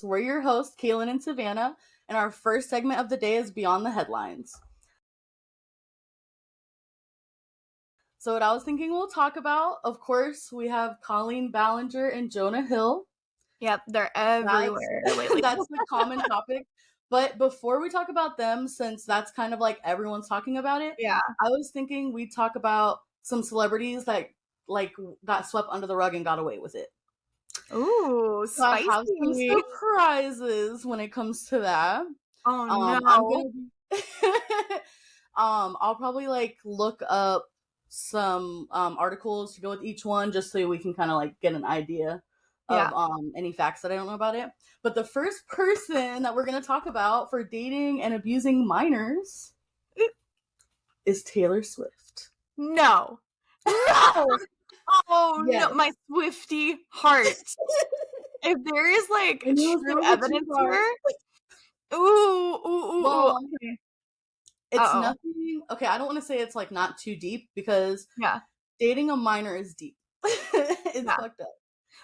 We're your hosts, Kaylin and Savannah, and our first segment of the day is Beyond the Headlines. So what I was thinking we'll talk about, of course, we have Colleen Ballinger and Jonah Hill. Yep, they're everywhere lately. That's the common topic. But before we talk about them, since that's kind of like everyone's talking about it, Yeah. I was thinking we'd talk about some celebrities that like got swept under the rug and got away with it. Ooh, So I spicy. have some surprises when it comes to that. Oh no. I'm gonna I'll probably like look up some articles to go with each one just so we can kind of like get an idea of any facts that I don't know about it. But the first person that we're going to talk about for dating and abusing minors is Taylor Swift. No. No. Oh Yes. no, my Swiftie heart. If there is like true evidence here. Ooh. Well, Okay. It's nothing. Okay, I don't want to say it's like not too deep because dating a minor is deep. It's fucked up.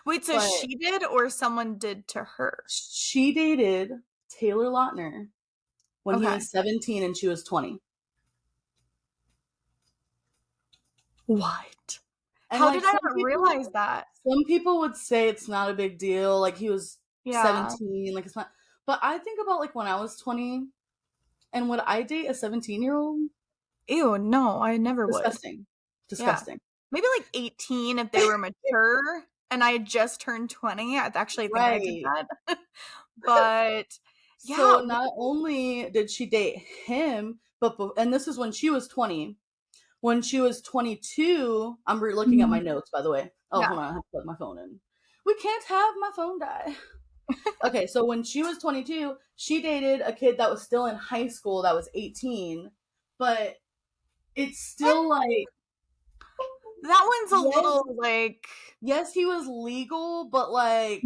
Wait, so she did or someone did to her? She dated Taylor Lautner when he was 17 and she was 20. What? And how did I not realize that? Some people would say it's not a big deal. Like he was 17. Like it's not. But I think about like when I was 20 and would I date a 17-year-old? Ew, no, I never would. Disgusting. Maybe like 18 if they were mature and I had just turned 20. I actually think I did that. But so not only did she date him, and this is when she was 20. When she was 22, I'm looking at my notes, by the way. Oh, hold on, I have to plug my phone in. We can't have my phone die. Okay, so when she was 22, she dated a kid that was still in high school that was 18, but it's still like... That one's a little like... Yes, he was legal, but like...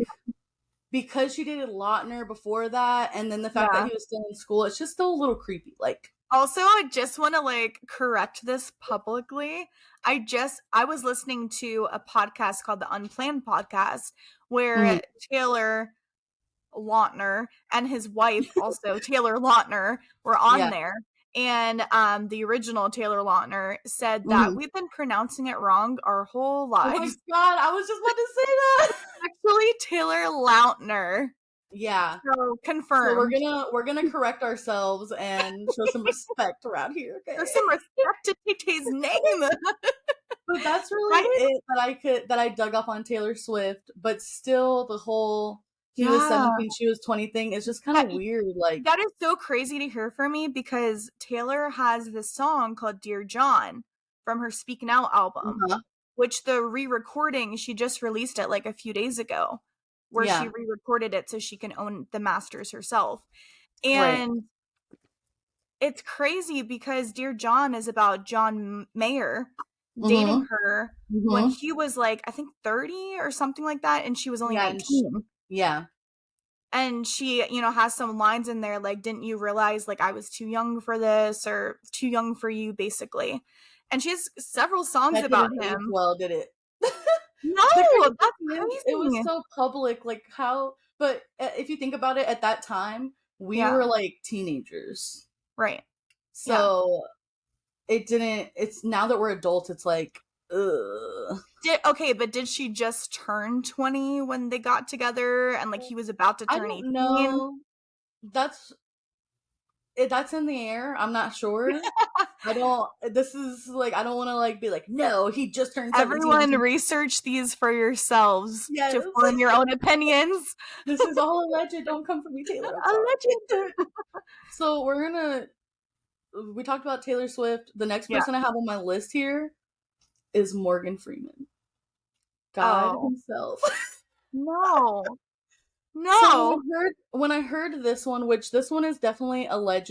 Because she dated Lautner before that, and then the fact that he was still in school, it's just still a little creepy. Like... Also, I just want to like correct this publicly. I was listening to a podcast called the Unplanned Podcast where Taylor Lautner and his wife, also Taylor Lautner, were on there. And the original Taylor Lautner said that we've been pronouncing it wrong our whole lives. Oh my god, I was just about to say that. Actually, Taylor Lautner. Yeah. So confirmed. So we're gonna correct ourselves and show some respect around here. Okay? Show some respect to Tay-Tay's name. But that's really it that I dug up on Taylor Swift. But still, the whole he was 17, she was 20 thing is just kind of weird. Like that is so crazy to hear from me because Taylor has this song called "Dear John" from her Speak Now album, which the re-recording she just released it like a few days ago. Where she re-recorded it so she can own the masters herself. And it's crazy because Dear John is about John Mayer dating her when he was like, I think 30 or something like that. And she was only 19. And she, has some lines in there like, didn't you realize like I was too young for this or too young for you, basically. And she has several songs about him. Well, did it? No, that's crazy. It was so public, like how. But if you think about it, at that time we were like teenagers, right? So it didn't. It's now that we're adults, it's like, ugh. But did she just turn 20 when they got together, and like he was about to turn 18? No, that's in the air. I'm not sure. I don't want to like be like, no, he just turned 17. Everyone research these for yourselves to form your own opinions. This is all alleged. Don't come for me, Taylor. Alleged. So we talked about Taylor Swift. The next person I have on my list here is Morgan Freeman. God himself. No. So when I heard this one, which this one is definitely alleged,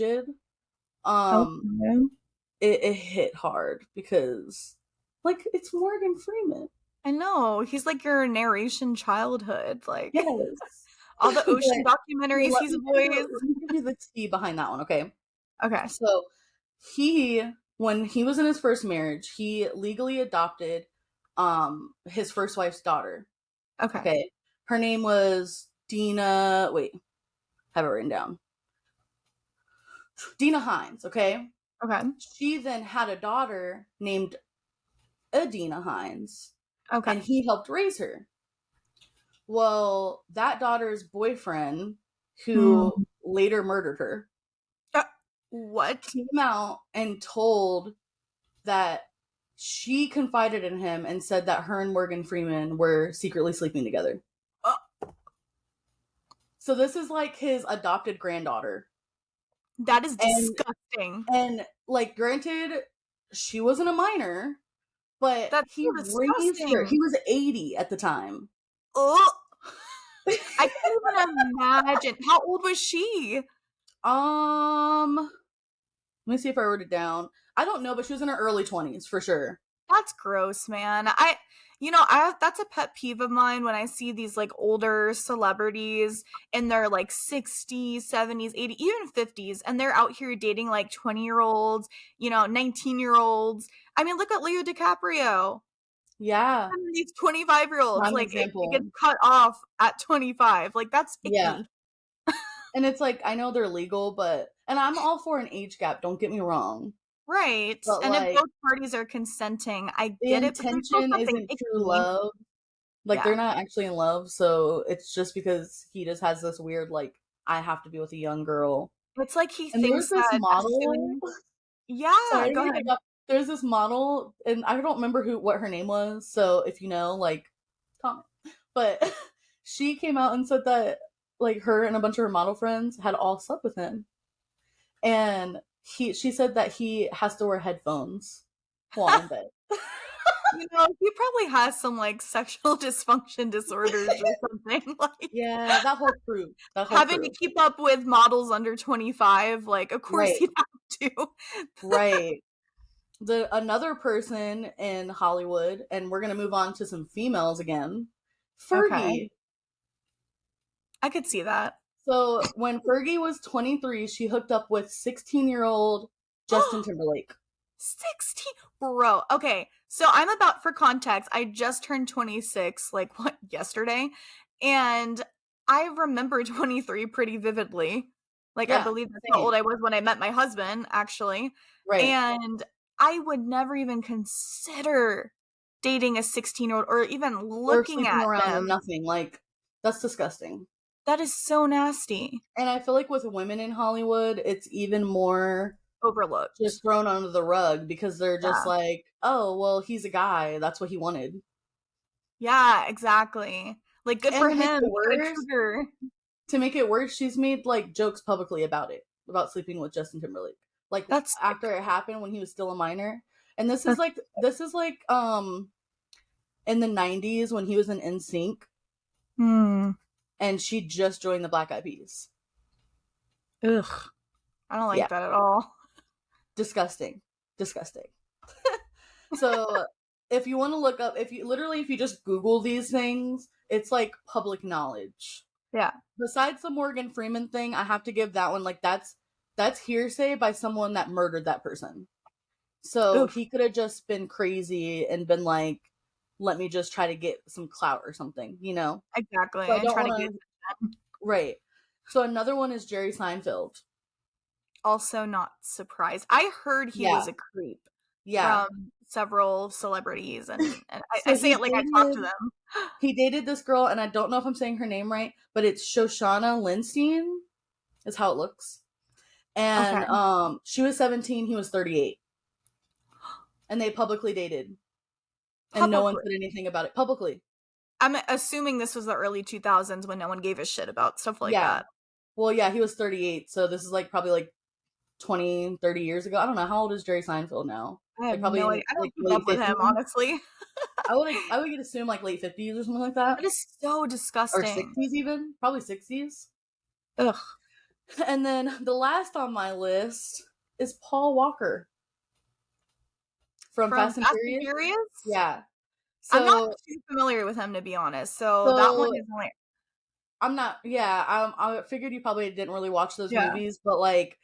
it hit hard because, like, it's Morgan Freeman. I know. He's like your narration childhood. Like, yes. All the ocean documentaries he's voiced. Let me give you the tea behind that one, okay? Okay. So, when he was in his first marriage, he legally adopted his first wife's daughter. Okay. Her name was Dina, wait, have it written down. Dina Hines, okay? Okay. She then had a daughter named Adina Hines, Okay. and he helped raise her. Well, that daughter's boyfriend, who later murdered her, what? came out and told that she confided in him and said that her and Morgan Freeman were secretly sleeping together. So this is like his adopted granddaughter. That is disgusting. And like, granted, she wasn't a minor, but That's he so raised her. disgusting. He was 80 at the time. Oh, I can't even imagine. How old was she? Let me see if I wrote it down. I don't know, but she was in her early 20s for sure. That's gross, man. That's a pet peeve of mine when I see these like older celebrities in their like 60s, 70s, 80s, even 50s, and they're out here dating like 20-year-olds, 19-year-olds. I mean, look at Leo DiCaprio. Yeah. And these 25-year-olds, Prime like it gets example. cut off at 25. Like that's Yeah. icky. And it's like, I know they're legal, and I'm all for an age gap, don't get me wrong. Right. But And if like, both parties are consenting, I the get it, but there's still intention something isn't true icky. love. Like, they're Yeah. not actually in love, so it's just because he just has this weird, like, I have to be with a young girl. It's like he And there's thinks this that as model. soon Yeah, Sorry go to ahead. interrupt. There's this model, and I don't remember what her name was. So if you know, like, comment. But she came out and said that like her and a bunch of her model friends had all slept with him, and she said that he has to wear headphones while in bed. He probably has some like sexual dysfunction disorders or something. Like Yeah, that whole crew. That whole having to crew. keep up with models under 25, like of course Right. he'd have to. Right. Another person in Hollywood, and we're gonna move on to some females again. Okay. Fergie. I could see that. So when Fergie was 23, she hooked up with 16-year-old Justin Timberlake. 16, bro. Okay, so for context, I just turned 26 like yesterday, and I remember 23 pretty vividly. Like I Yeah, believe that's how same. old I was when I met my husband, actually. Right. And I would never even consider dating a 16-year-old or even Or looking sleeping at around or them. nothing. Like, that's disgusting. That is so nasty. And I feel like with women in Hollywood, it's even more just Overlooked. thrown under the rug because they're just Yeah. like, oh, well, he's a guy. That's what he wanted. Yeah, exactly. Like good And for him. Good cougar. to make it worse, she's made like jokes publicly about it, about sleeping with Justin Timberlake. Like That's sick. after it happened when he was still a minor. And That's this is like in the 90s when he was in NSYNC hmm. and she just joined the Black Eyed Peas. Ugh. I don't like Yeah. that at all. Disgusting. So if you want to look up, if you just Google these things, it's like public knowledge. Yeah. Besides the Morgan Freeman thing, I have to give that one, like, that's hearsay by someone that murdered that person. So Oof. he could have just been crazy and been like, let me just try to get some clout or something, you know? Exactly. So I And don't try to want get to. Right. So another one is Jerry Seinfeld. also not surprised. I heard he Yeah. was a creep Yeah. from several celebrities, and So I say it like I talked to them. he dated this girl, and I don't know if I'm saying her name right, but it's Shoshana Lindstein is how it looks. And Okay. she was 17, he was 38. And they publicly dated. And no one Publicly. said anything about it publicly. I'm assuming this was the early 2000s when no one gave a shit about stuff like Yeah. that. Well, yeah, he was 38, so this is like probably like 20, 30 years ago. I don't know. How old is Jerry Seinfeld now? I Like have probably no in idea. I don't like keep late up with 50s. him, honestly. I would assume like late 50s or something like that. That is so Or disgusting. 60s even. Probably 60s. Ugh. And then the last on my list is Paul Walker from From Fast and Fast and Furious. Furious? Yeah. I'm not So too familiar with him, to be honest. So that one is like, I'm not. Yeah, I figured you probably didn't really watch those yeah. movies, but like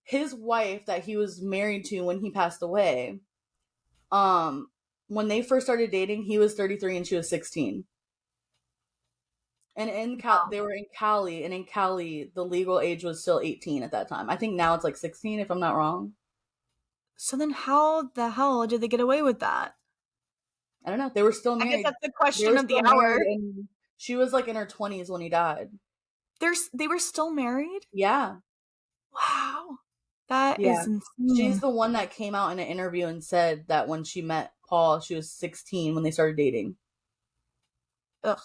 his wife that he was married to when he passed away, when they first started dating, he was 33 and she was 16. And Wow. they were in Cali, and in Cali, the legal age was still 18 at that time. I think now it's like 16, if I'm not wrong. So then how the hell did they get away with that? I don't know. They were still I guess married. that's the They question were of the still hour. married, and she was like in her 20s when he died. They were still married? Yeah. Wow. That Yeah. is She's insane. the one that came out in an interview and said that when she met Paul, she was 16 when they started dating. Ugh.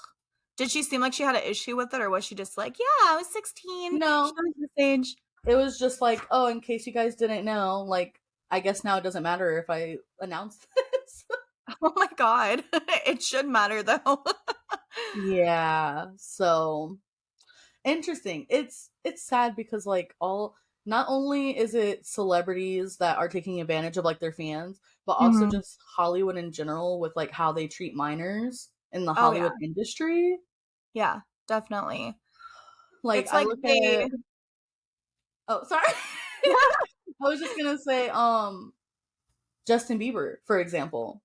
Did she seem like she had an issue with it, or was she just like, yeah, I was 16. She No, was this age. it was just like, oh, in case you guys didn't know, like, I guess now it doesn't matter if I announce this. Oh my god. It should matter though. Yeah. So interesting. It's sad because like all not only is it celebrities that are taking advantage of like their fans, but also Mhm. just Hollywood in general with like how they treat minors in the Oh yeah. Hollywood industry. Yeah, definitely. Like It's I like look they at oh sorry. I was just gonna say, Justin Bieber, for example.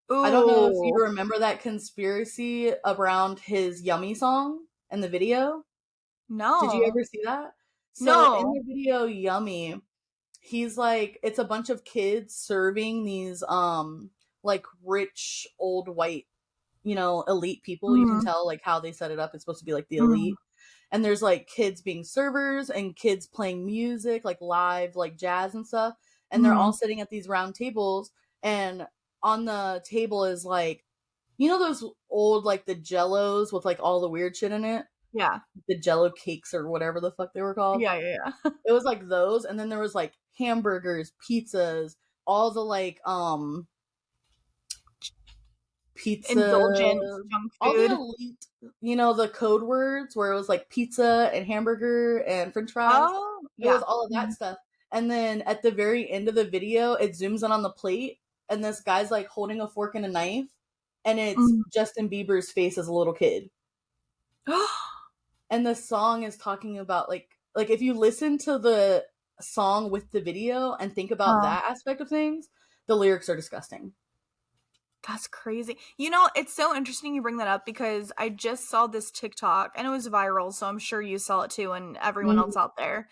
I don't know if you Ooh. remember that conspiracy around his Yummy song and the video. Did you No. ever see that? So in No. the video Yummy, he's like it's a bunch of kids serving these like rich old white, elite people. You can Mhm. tell like how they set it up. It's supposed to be like the Mhm. elite. And there's like kids being servers and kids playing music, like live, like jazz and stuff. And they're all Mhm. sitting at these round tables. And on the table is like, those old, like the jellos with like all the weird shit in it? Yeah. The jello cakes or whatever the fuck they were called. Yeah, yeah, yeah. It was like those. And then there was like hamburgers, pizzas, all the like, pizza, Indulgent junk all the food. elite, the code words where it was like pizza and hamburger and french fries. Oh, It was yeah. all of that Mhm. stuff. And then at the very end of the video, it zooms in on the plate and this guy's like holding a fork and a knife and it's Mhm. Justin Bieber's face as a little kid. And the song is talking about like if you listen to the song with the video and think about Oh, that aspect of things, the lyrics are disgusting. that's crazy. It's so interesting you bring that up because I just saw this TikTok and it was viral, so I'm sure you saw it too and everyone else Mhm. out there.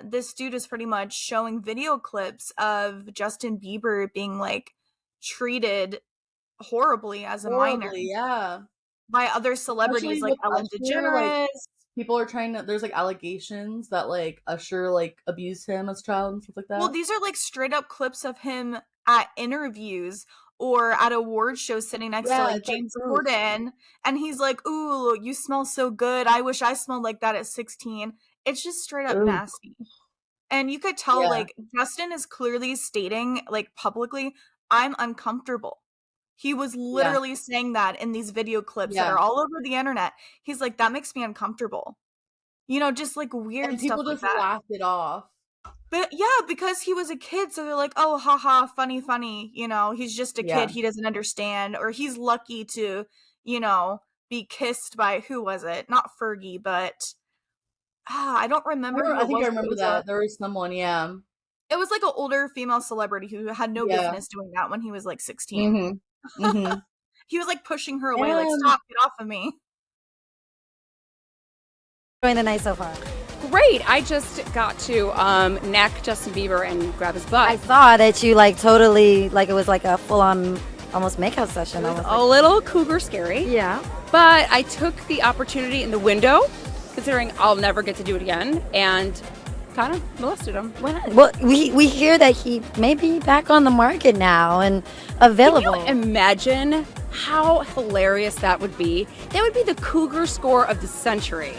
This dude is pretty much showing video clips of Justin Bieber being like treated horribly as a minor Horribly, yeah. by other celebrities Especially like with Ellen Usher, like DeGeneres. people are trying to there's like allegations that like Usher like abused him as a child and stuff like Well, that. these are like straight up clips of him at interviews or at award shows sitting next to Yeah, like it's like James proof. Corden, and he's like, "Ooh, you smell so good. I wish I smelled like that at 16." It's just straight up Ugh. nasty. And you could tell Yeah, like Justin is clearly stating like publicly, "I'm uncomfortable." He was yeah, literally saying that in these video clips that yeah. are all over the internet. He's like, "That makes me uncomfortable." Just like And weird stuff people like just that. laughed it off. But yeah, because he was a kid, so they're like, "Oh, haha, funny, funny." He's just a kid. Yeah. He doesn't understand, or he's lucky to, you know, be kissed by who was it? Not Fergie, but I don't remember who I it think I was. But remember that. There was someone, yeah. it was like an older female celebrity who had no Yeah. business doing that when he was like 16. Mhm. Mhm. He was like pushing her away, like, And "Stop, get off of me." Enjoying the night so far. Great. I just got to neck Justin Bieber and grab his butt. I saw that you like totally like it was like a full on almost makeout session. It was Almost a like, little cougar scary, yeah. but I took the opportunity in the window, considering I'll never get to do it again, and kind of molested him. Well, we hear that he may be back on the market now and Can available. you imagine how hilarious that would be? That would be the cougar score of the century.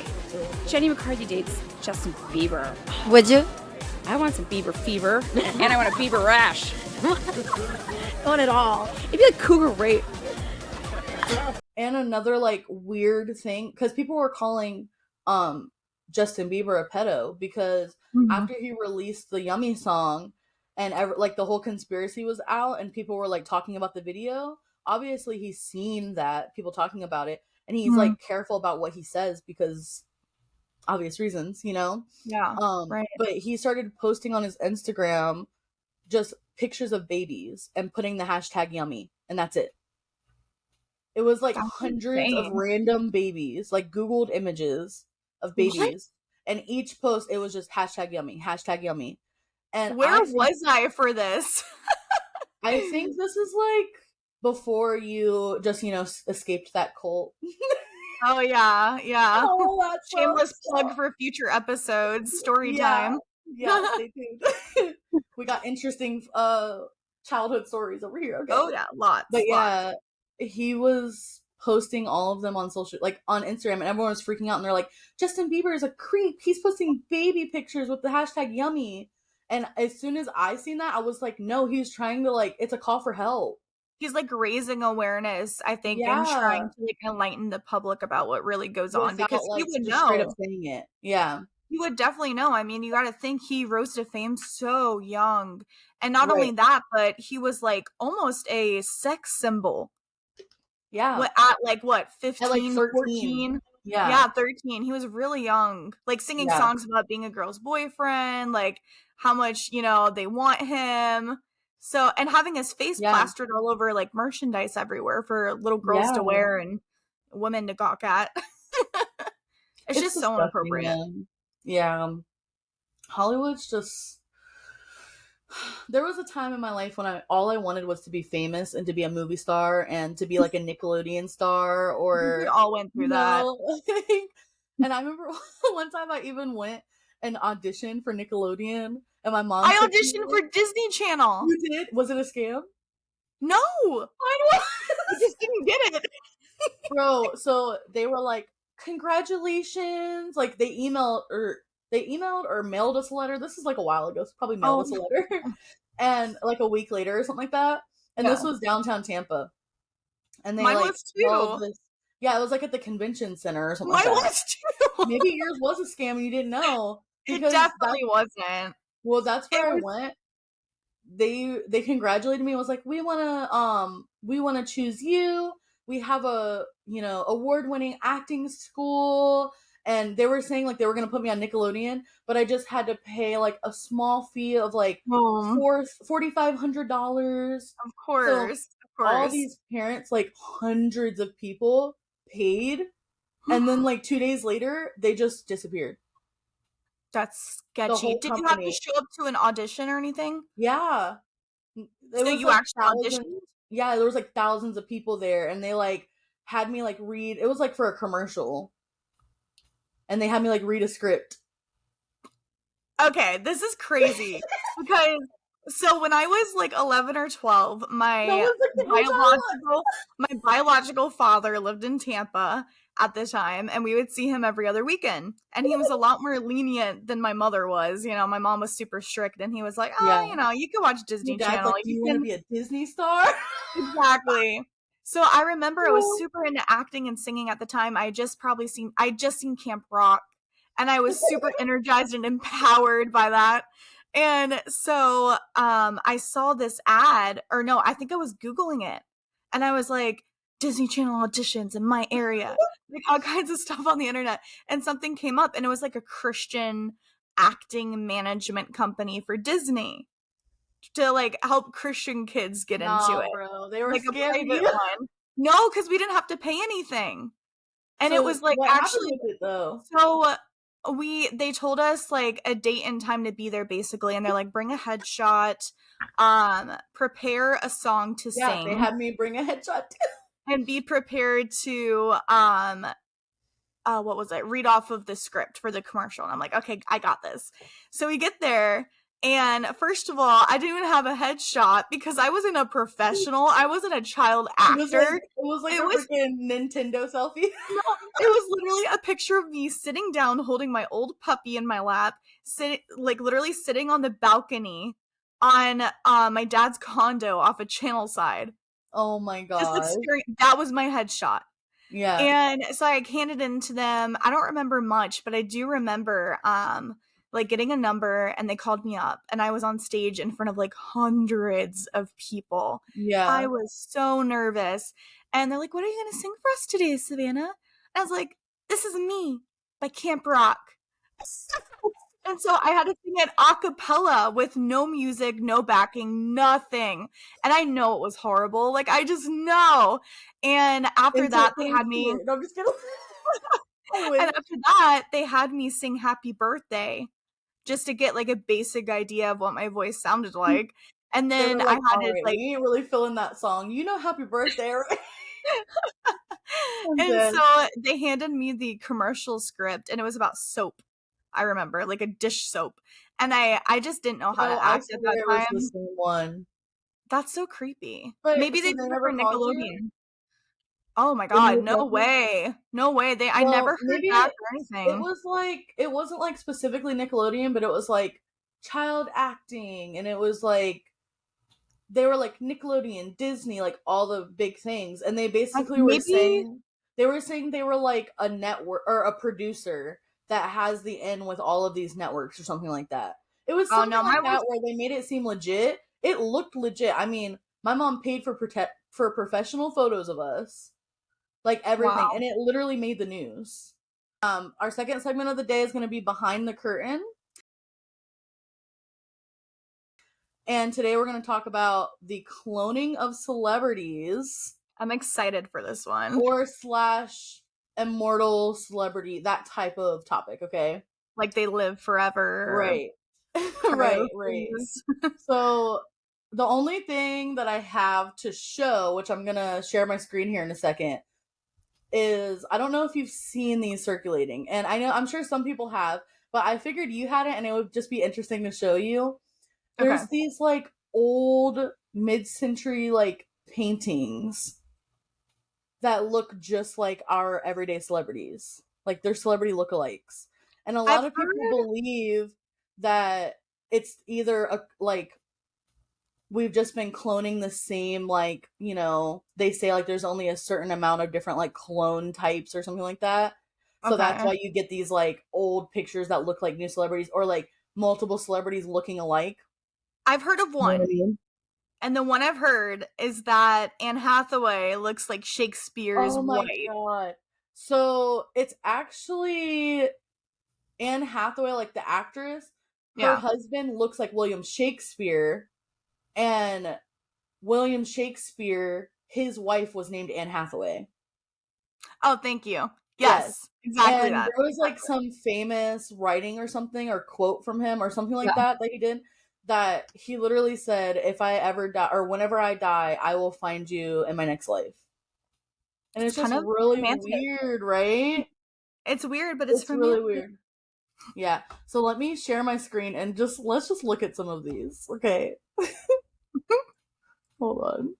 Jenny McCarthy dates Justin Bieber. Would you? I want some Bieber fever, and I want a Bieber rash. Want it all? It'd be like cougar rape. and another like weird thing cuz people were calling Justin Bieber a pedo because Mhm. after he released the Yummy song and like the whole conspiracy was out and people were like talking about the video, obviously he's seen that people talking about it and he's Mhm. like careful about what he says because obvious reasons. Yeah, right. But he started posting on his Instagram just pictures of babies and putting the hashtag yummy and that's it. It was like That's hundreds of insane. random babies, like Googled images of What? babies, and each post it was just hashtag yummy, hashtag yummy. And Where was I for this? I think this is like before you just, escaped that cult. Oh yeah, yeah. Oh, that's so Shameless plug for future episodes. Story yeah. time. Yeah, stay tuned. We got interesting childhood stories over here, okay? Oh yeah, lots. But Lots. yeah, he was posting all of them on social, like on Instagram, and everyone was freaking out, and they're like, Justin Bieber is a creep. He's posting baby pictures with the hashtag yummy. And as soon as I seen that, I was like, no, he's trying to like, it's a call for help. He's like raising awareness, I think, and Yeah. trying to like enlighten the public about what really goes on Without because he like would just straight up know. saying it. Yeah. He would definitely know. I mean, you got to think he rose to fame so young. And not only Right. that, but he was like almost a sex symbol. Yeah. At like what, At like 15, 13. 14? Yeah. Yeah, 13. He was really young. Like singing Yeah. songs about being a girl's boyfriend, like how much, they want him. So, and having his face Yeah. plastered all over like merchandise everywhere for little girls to Yeah. wear and women to gawk at. It's just so disgusting, inappropriate. man. Yeah. Hollywood's just there was a time in my life when all I wanted was to be famous and to be a movie star and to be like a Nickelodeon star We or all went through that. and I remember one time I even went and auditioned for Nickelodeon and my mom I took auditioned me. for Disney Channel. You did? Was it a scam? No, I just didn't get it. Bro, so they were like, congratulations. Like they emailed or mailed us a letter. This is like a while ago, so probably mailed us a letter. And like a week later or something like that. And this was downtown Tampa. And they Mine like was too. this. Yeah, it was like at the convention center or something Mine like that. was too. Maybe yours was a scam and you didn't know. It definitely wasn't. Well, that's where I went. They congratulated me and was like, we wanna choose you. We have a award-winning acting school, and they were saying like they were gonna put me on Nickelodeon, but I just had to pay like a small fee of like $4,500. Of course, so all these parents, like hundreds of people, paid, and then like 2 days later they just disappeared. That's sketchy. Did you have to show up to an audition or anything? Yeah. So you actually auditioned? Yeah, there was like thousands of people there, and they like had me like read. It was like for a commercial, and they had me like read a script. Okay, this is crazy because so when I was like 11 or 12, my biological father lived in Tampa at the time, and we would see him every other weekend. And he was a lot more lenient than my mother was. My mom was super strict, and he was like, you can watch Disney Channel. Like, do you want to be a Disney star? Exactly. So I remember I was super into acting and singing at the time. I just seen Camp Rock, and I was super energized and empowered by that. And so I saw this ad, or no, I think I was Googling it, and I was like, Disney Channel auditions in my area, like all kinds of stuff on the internet, and something came up, and it was like a Christian acting management company for Disney to like help Christian kids get into it. Bro, they were like scamming a private you. one. No, because we didn't have to pay anything, and So it was like what actually. happened with it, though? So they told us like a date and time to be there basically, and they're like, bring a headshot, prepare a song to sing. They had me bring a headshot too. And be prepared to what was it? Read off of the script for the commercial. And I'm like, okay, I got this. So we get there, and first of all, I didn't even have a headshot because I wasn't a professional. I wasn't a child actor. It was like a freaking Nintendo selfie. No, it was literally a picture of me sitting down, holding my old puppy in my lap, literally sitting on the balcony on my dad's condo off a channel side. Oh my god. That was my headshot. Yeah. And so I handed it into them. I don't remember much, but I do remember like getting a number, and they called me up, and I was on stage in front of like hundreds of people. Yeah. I was so nervous. And they're like, what are you going to sing for us today, Savannah? And I was like, This Is Me by Camp Rock. And so I had to sing it a cappella with no music, no backing, nothing. And I know it was horrible. Like, I just know. And after that, they had me. No, I'm just kidding. And after that, they had me sing Happy Birthday just to get like a basic idea of what my voice sounded like. And then like, I had all to right, like, we ain't really feeling that song. You know, Happy Birthday, right? and so they handed me the commercial script, and it was about soap. I remember, like a dish soap, and I just didn't know how to act at that time. It was the same one. That's so creepy. But Maybe so they did it for Nickelodeon. Oh my When you god, were no pregnant? way. No way. I never heard maybe back or it anything. was like, it wasn't like specifically Nickelodeon, but it was like child acting, and it was like they were like Nickelodeon, Disney, like all the big things, and they basically were saying they were like a network or a producer that has the end with all of these networks or something like that. It was something like that where they made it seem legit. It looked legit. I mean, my mom paid for professional photos of us, like everything, Wow. and it literally made the news. Our second segment of the day is going to be Behind the Curtain. And today we're going to talk about the cloning of celebrities. I'm excited for this one. Or / immortal celebrity, that type of topic, okay? Like they live forever. Right. right. So the only thing that I have to show, which I'm going to share my screen here in a second, is I don't know if you've seen these circulating. And I'm sure some people have, but I figured you had it and it would just be interesting to show you. There's these like old mid-century like paintings that look just like our everyday celebrities. Like they're celebrity lookalikes. And a lot of people believe that it's either like we've just been cloning the same, like, you know, they say like there's only a certain amount of different like clone types or something like that. So that's why you get these like old pictures that look like new celebrities, or like multiple celebrities looking alike. I've heard of one. You know what I mean? And the one I've heard is that Anne Hathaway looks like Shakespeare's wife. Oh my god. So it's actually Anne Hathaway, like the actress. Her husband looks like William Shakespeare. And William Shakespeare, his wife was named Anne Hathaway. Oh, thank you. Yes. Exactly and that. There was like some famous writing or something or quote from him or something like that he did, that he literally said, if I ever die or whenever I die, I will find you in my next life. And it's just really weird, right? It's weird, but it's really weird. Yeah. So let me share my screen and let's just look at some of these. Okay. Hold on.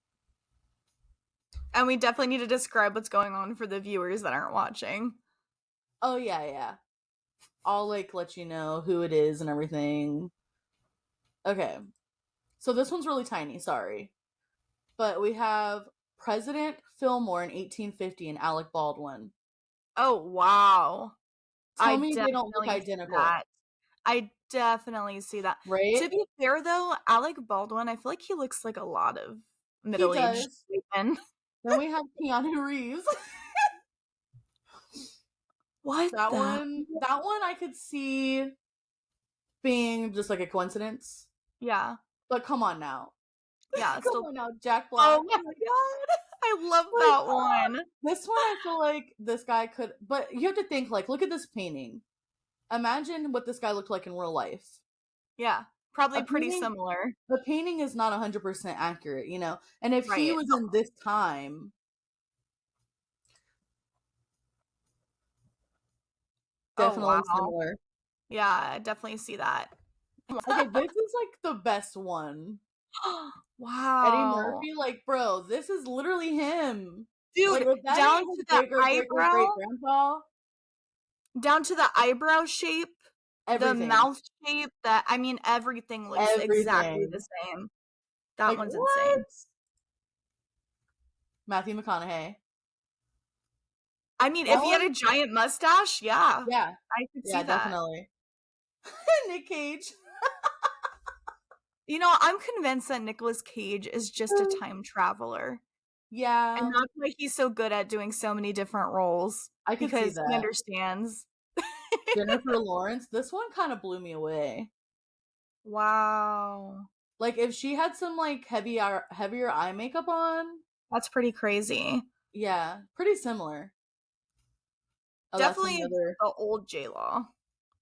And we definitely need to describe what's going on for the viewers that aren't watching. Oh, yeah. I'll like let you know who it is and everything. Okay. So this one's really tiny, sorry. But we have President Fillmore in 1850 and Alec Baldwin. Oh, wow. Tell me they don't look identical. I definitely see that. Right? To be fair, though, Alec Baldwin, I feel like he looks like a lot of middle-aged men. Then we have Keanu Reeves. What? That one I could see being just like a coincidence. Yeah. But come on now. Yeah. Come on now, Jack Black. Oh my god. I love that one. This one, I feel like this guy could, but you have to think, like, look at this painting. Imagine what this guy looked like in real life. Yeah. Probably pretty similar. The painting is not 100% accurate, you know? And if he was in this time... Definitely similar. Yeah, I definitely see that. Okay, this is like the best one. Wow. Eddie Murphy, like, bro, this is literally him. Dude, like, down to the eyebrow. Great-grandpa. Down to the eyebrow shape. Everything. The mouth shape, everything looks exactly the same. That one's insane. Matthew McConaughey. I mean, if he had a giant mustache, yeah. Yeah. I could see that. Definitely. Nick Cage. You know, I'm convinced that Nicolas Cage is just a time traveler. Yeah. And that's why he's so good at doing so many different roles. I could see that. He understands. Jennifer Lawrence. This one kind of blew me away. Wow. Like, if she had some, like, heavier eye makeup on. That's pretty crazy. Yeah, pretty similar. Oh, Definitely that's another. the old J-Law.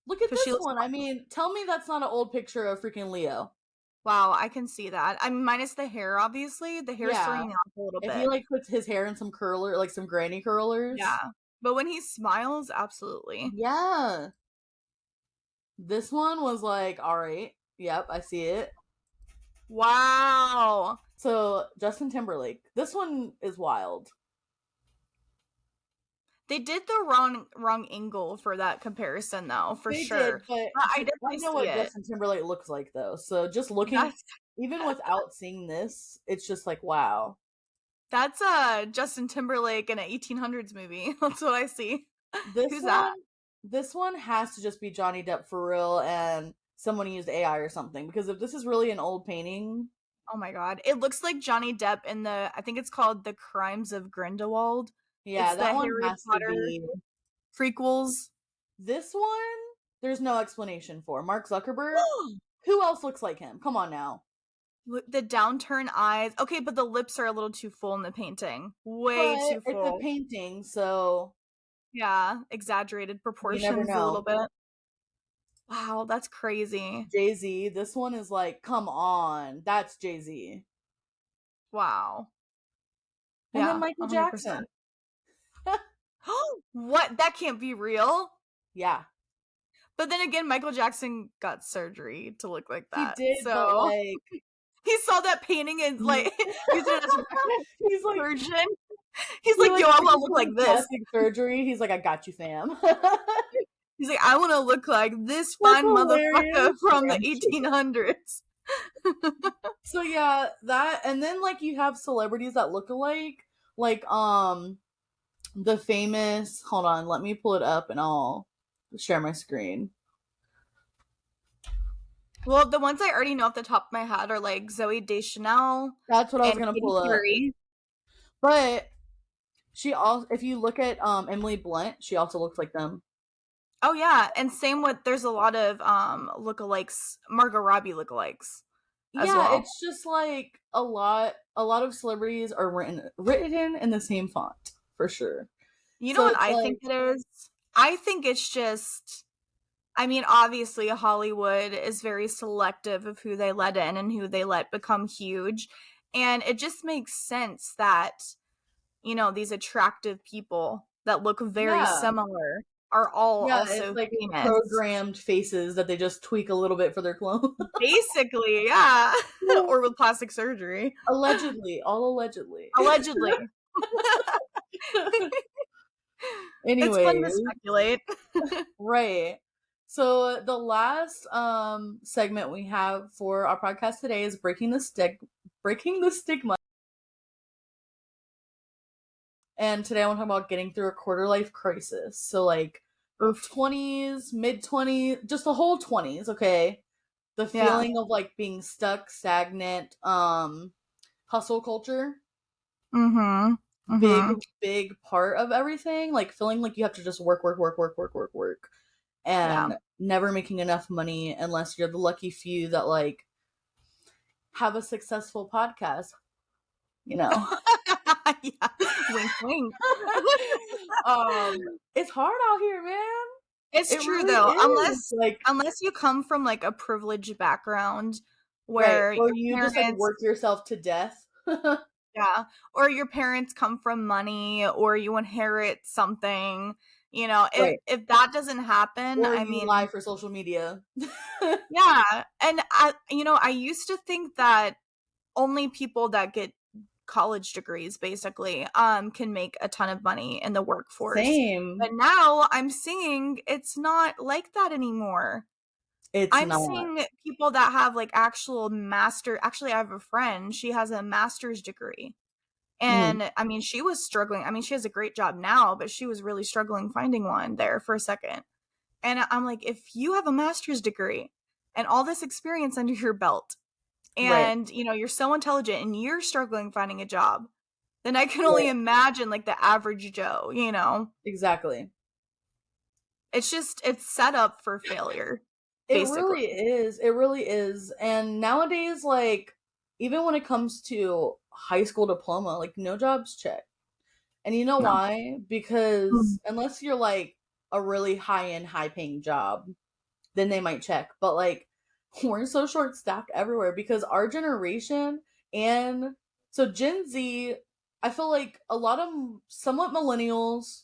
Look at this one. I mean, tell me that's not an old picture of freaking Leo. Wow, I can see that. I mean, minus the hair, obviously. The hair's throwing me off a little bit. If he, like, puts his hair in some curler, like some granny curlers. Yeah. But when he smiles, absolutely. Yeah. This one was like, all right. Yep, I see it. Wow. So, Justin Timberlake. This one is wild. They did the wrong angle for that comparison, though, for sure. Did, but I definitely know what Justin Timberlake looks like, though. So just looking, even without seeing this, it's just like, wow. That's Justin Timberlake in an 1800s movie. That's what I see. Who's that? This one has to just be Johnny Depp for real, and someone used AI or something. Because if this is really an old painting, oh my god, it looks like Johnny Depp in I think it's called The Crimes of Grindelwald. Yeah, it's that the one Harry has Potter to be prequels. This one, there's no explanation for. Mark Zuckerberg. Who else looks like him? Come on now. The downturn eyes. Okay, but the lips are a little too full in the painting. Way too full. It's a painting, so yeah, exaggerated proportions a little bit. Wow, that's crazy. Jay-Z. This one is like, come on, that's Jay-Z. Wow. And then Michael 100%. Jackson. What? That can't be real. Yeah. But then again, Michael Jackson got surgery to look like that. He did, so but like he saw that painting and like used it as a he's like surgeon. He's like, yo, I want to look like this. Plastic surgery. He's like, I got you, fam. He's like, I want to look like this fine motherfucker from the 1800s. So yeah, that, and then like you have celebrities that look alike, like the famous, hold on, let me pull it up and I'll share my screen. Well, the ones I already know off the top of my head are like Zooey Deschanel. That's what I was gonna pull up. But she also, if you look at Emily Blunt, she also looks like them. Oh yeah, and same with, there's a lot of lookalikes, Margot Robbie lookalikes. As well. It's just like a lot of celebrities are written in the same font for sure. You know what I think it is? I think it's just, I mean, obviously Hollywood is very selective of who they let in and who they let become huge. And it just makes sense that, you know, these attractive people that look very similar are all also it's like famous. Programmed faces that they just tweak a little bit for their clone. Basically, yeah. Or with plastic surgery. Allegedly. All allegedly. Allegedly. Anyways. It's fun to speculate. Right. So the last segment we have for our podcast today is breaking the stigma. And today I want to talk about getting through a quarter life crisis. So like 20s, mid-20s, just the whole 20s, okay? The feeling of like being stuck, stagnant, hustle culture. Mm-hmm. Big part of everything. Like feeling like you have to just work. And never making enough money unless you're the lucky few that like have a successful podcast. You know. Yeah. Wink, wink. It's hard out here, man. It true really though. Unless you come from like a privileged background where you just like work yourself to death. Yeah. Or your parents come from money, or you inherit something. You know, if that doesn't happen, or you lie for social media. Yeah. And I used to think that only people that get college degrees basically can make a ton of money in the workforce. Same. But now I'm seeing it's not like that anymore. I'm seeing people that have like actual master. Actually, I have a friend, she has a master's degree. And I mean, she was struggling. I mean, she has a great job now, but she was really struggling finding one there for a second. And I'm like, if you have a master's degree and all this experience under your belt, and you know, you're so intelligent and you're struggling finding a job, then I can only imagine like the average Joe, you know. Exactly. It's set up for failure, It basically. really is. It really is. And nowadays, like, even when it comes to high school diploma, like, no jobs check. And you know No. why? Because unless you're like a really high-end, high-paying job, then they might check. But like, we're so short-staffed everywhere because our generation and so Gen Z, I feel like a lot of somewhat millennials,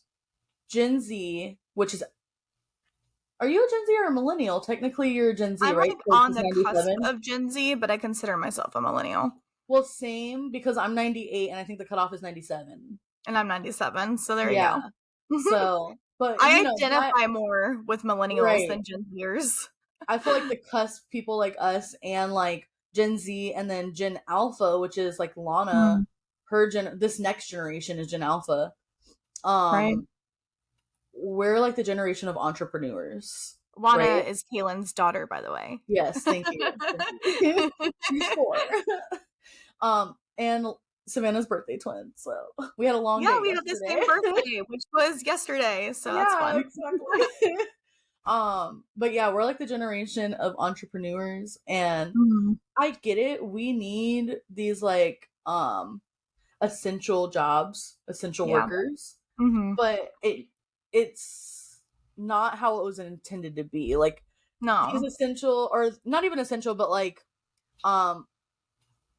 Gen Z, which is, are you a Gen Z or a millennial? Technically, you're a Gen Z, I'm right? like Because on it's the cusp 97. of Gen Z, but I consider myself a millennial. Well, same, because I'm 98 and I think the cutoff is 97. And I'm 97, so there you Yeah. go. So, but I you know, that, identify more with millennials right. than Gen Zers. I feel like the cusp people like us and like Gen Z and then Gen Alpha, which is like Lana, this next generation is Gen Alpha. Right. We're like the generation of entrepreneurs. Lana right? is Kaylin's daughter, by the way. Yes, thank you. Thank you. She's 4. And Savannah's birthday twin, so we had a long day Yeah, we had the yesterday. same birthday, which was yesterday, so that's fun. Exactly. But yeah, we're like the generation of entrepreneurs, and I get it. We need these like essential jobs, essential workers, but it's not how it was intended to be. Like, no, these essential, or not even essential, but like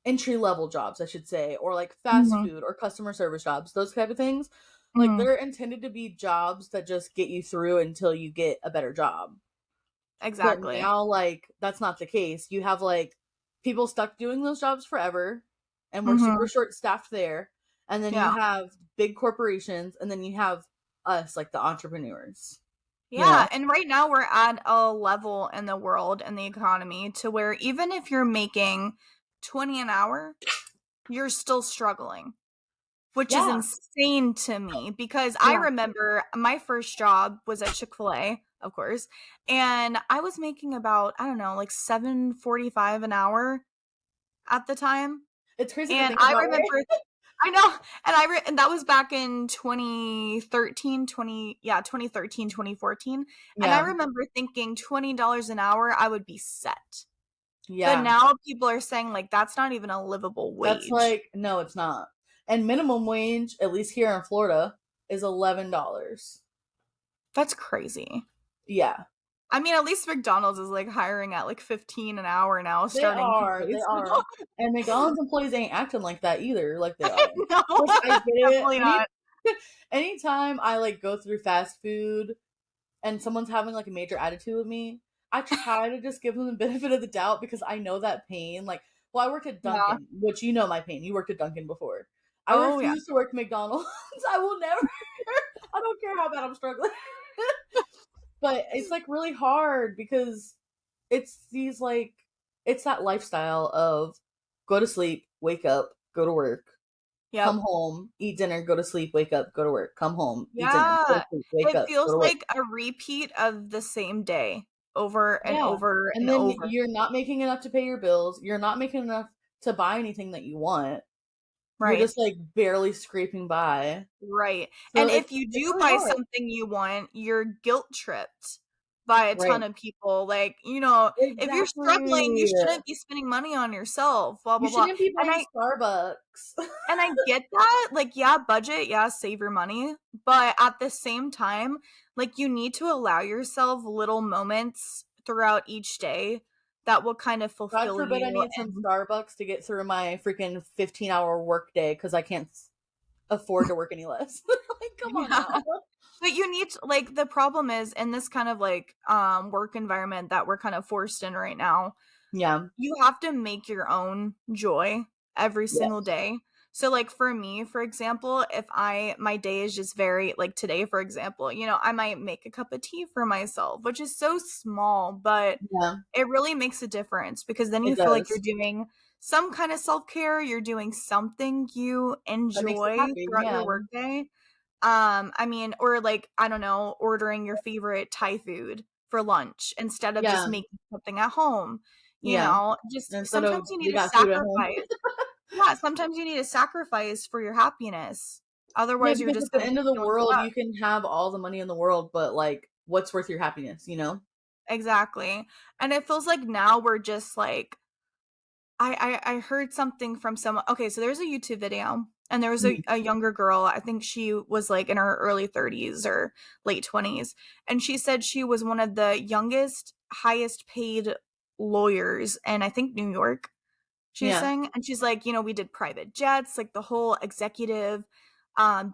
entry level jobs, I should say, or like fast food or customer service jobs, those type of things. Like, they're intended to be jobs that just get you through until you get a better job. Exactly. But now, like, that's not the case. You have like people stuck doing those jobs forever, and we're super short staffed there. And then you have big corporations, and then you have us, like the entrepreneurs. Yeah, and right now we're at a level in the world and the economy to where even if you're making 20 an hour, you're still struggling, which is insane to me because I remember my first job was at Chick-fil-A, of course, and I was making about, I don't know, like $7.45 an hour at the time. It's crazy and to think I about, remember right? I know. And that was back in 2013, 2014. Yeah. And I remember thinking $20 an hour, I would be set. Yeah. But now people are saying like, that's not even a livable wage. That's like, no, it's not. And minimum wage, at least here in Florida, is $11. That's crazy. Yeah. I mean, at least McDonald's is like hiring at like 15 an hour now, starting. They are. And McDonald's employees ain't acting like that either, like they are. No, I get it. definitely not. Anytime I like go through fast food and someone's having like a major attitude with me, I try to just give them the benefit of the doubt because I know that pain. Like, well, I worked at Dunkin', which you know my pain. You worked at Dunkin' before. I refuse to work at McDonald's. I will never. I don't care how bad I'm struggling. But it's like really hard because it's these like, it's that lifestyle of go to sleep, wake up, go to work, come home, eat dinner, go to sleep, wake up, go to work, come home, eat dinner, go to sleep, wake up. It feels like a repeat of the same day over and over and then over. You're not making enough to pay your bills. You're not making enough to buy anything that you want. Right. You're just like barely scraping by. Right. So and if you do buy something you want, you're guilt tripped by a ton of people. Like, you know, if you're struggling, you shouldn't be spending money on yourself. Blah, blah, you shouldn't be buying Starbucks. And I get that. Like, yeah, budget. Yeah, save your money. But at the same time, like, you need to allow yourself little moments throughout each day that will kind of fulfill you. God forbid I need some Starbucks to get through my freaking 15-hour work day because I can't afford to work any less. Like, come on now. But you need to, like, the problem is in this kind of like work environment that we're kind of forced in right now. Yeah. You have to make your own joy every single day. So like for me, for example, if my day is just very like today, for example, you know, I might make a cup of tea for myself, which is so small, but it really makes a difference because then you feel like you're doing some kind of self-care. You're doing something you enjoy throughout your workday. I mean, or like, I don't know, ordering your favorite Thai food for lunch instead of just making something at home. You know, just sometimes you need to sacrifice. Yeah, sometimes you need to sacrifice for your happiness. Otherwise, you're just at the end of the world. You can have all the money in the world, but like what's worth your happiness, you know? Exactly. And it feels like now we're just like, I heard something from someone. Okay, so there's a YouTube video, and there was Mhm. a younger girl. I think she was like in her early 30s or late 20s, and she said she was one of the youngest, highest paid lawyers in, I think, New York. She's Yeah. saying, and she's like, we did private jets, like the whole executive,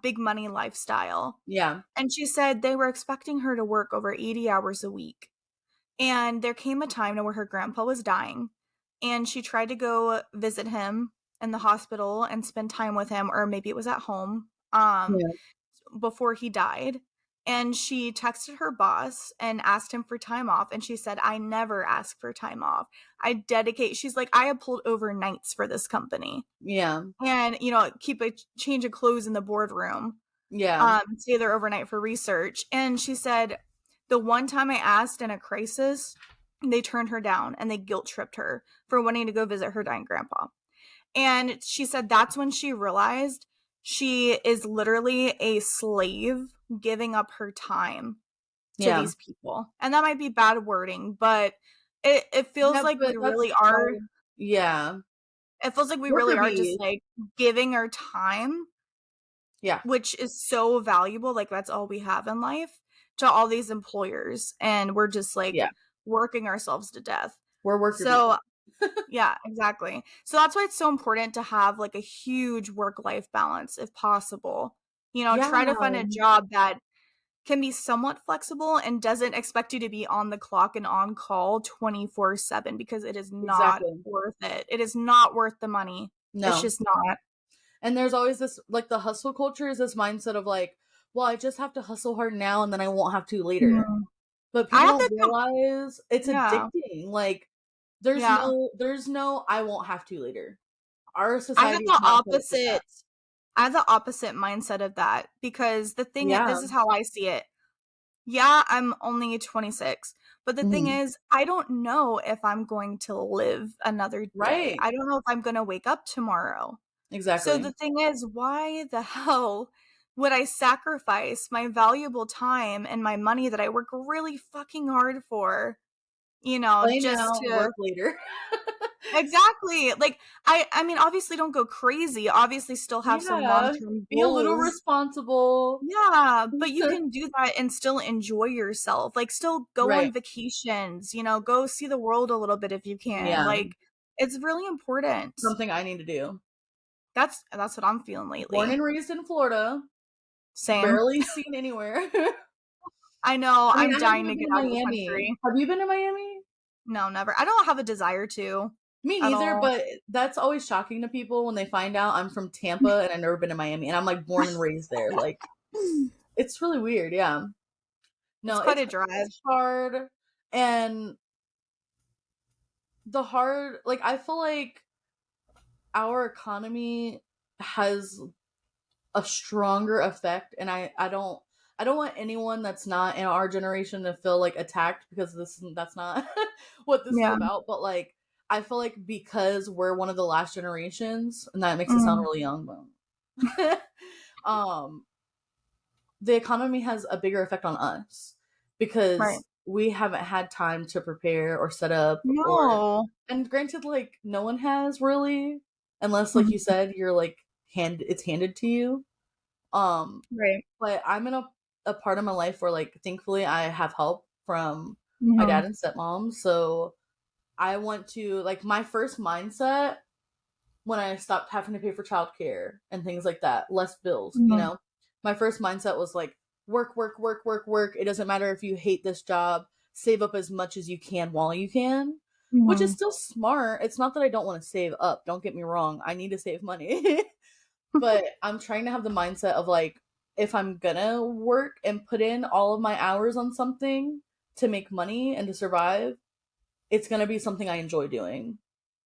big money lifestyle. Yeah. And she said they were expecting her to work over 80 hours a week. And there came a time where her grandpa was dying, and she tried to go visit him in the hospital and spend time with him, or maybe it was at home, Yeah. before he died. And she texted her boss and asked him for time off. And she said, I never ask for time off. She's like, I have pulled overnights for this company. Yeah. And, keep a change of clothes in the boardroom, Yeah. stay there overnight for research. And she said, the one time I asked in a crisis, they turned her down and they guilt tripped her for wanting to go visit her dying grandpa. And she said that's when she realized she is literally a slave giving up her time to Yeah. these people. And that might be bad wording, but it feels Yeah, like but we that's really are. hard. Yeah. It feels like we really Worker are just bees. like giving our time, Yeah. which is so valuable, like that's all we have in life, to all these employers, and we're just like Yeah. working ourselves to death. We're worker bees. So yeah, exactly. So that's why it's so important to have like a huge work-life balance if possible. Yeah. Try to find a job that can be somewhat flexible and doesn't expect you to be on the clock and on call 24/7, because it is not Exactly. worth it. It is not worth the money. It's No. just not. And there's always this, like, the hustle culture is this mindset of like, well, I just have to hustle hard now and then I won't have to later. Mm. But I people have don't to realize it's Yeah. addicting. Like, there's Yeah. no I won't have to later. Our I have society is the not set up for that. opposite I have the opposite mindset of that, because the thing is, Yeah. this is how I see it. Yeah, I'm only 26, but the thing Mhm. is, I don't know if I'm going to live another day. Right. I don't know if I'm gonna wake up tomorrow. So Exactly. the thing is, why the hell would I sacrifice my valuable time and my money that I work really fucking hard for, Play just now, to work later. Exactly. Like, I mean, obviously don't go crazy. Obviously still have some Yeah. long-term Be a little goals. responsible. Yeah, but you can do that and still enjoy yourself. Like, still go Right. on vacations, go see the world a little bit if you can. Yeah. Like, it's really important. Something I need to do. That's what I'm feeling Born lately. and raised in Florida, Same. barely seen anywhere. I know, I mean, I'm I haven't dying even to get been to out of the Miami. country. Have you been to Miami? No, never. I don't have a desire to Me at neither, all. but that's always shocking to people when they find out I'm from Tampa and I've never been to Miami, and I'm like born and raised there. Like, it's really weird. Yeah. It's No, quite a drive. it's hard, and like, I feel like our economy has a stronger effect, and I don't want anyone that's not in our generation to feel like attacked, because that's not what this is Yeah. about. But like, I feel like because we're one of the last generations, and that makes it sound Mm, really young, but um the economy has a bigger effect on us right. because we haven't had time to prepare or set up, or No. and granted, like, no one has really, unless, like you Mhm. said, you're like it's handed to you. Right. But I'm in a part of my life where, like, thankfully I have help from my Mhm. dad and stepmom. So I want to, like, my first mindset when I stopped having to pay for childcare and things like that, less bills, Mhm. my first mindset was like, work, work, work, work, work. It doesn't matter if you hate this job, save up as much as you can while you can, which is Mhm. still smart. It's not that I don't want to save up. Don't get me wrong. I need to save money. But I'm trying to have the mindset of like, if I'm gonna work and put in all of my hours on something to make money and to survive, it's gonna be something I enjoy doing.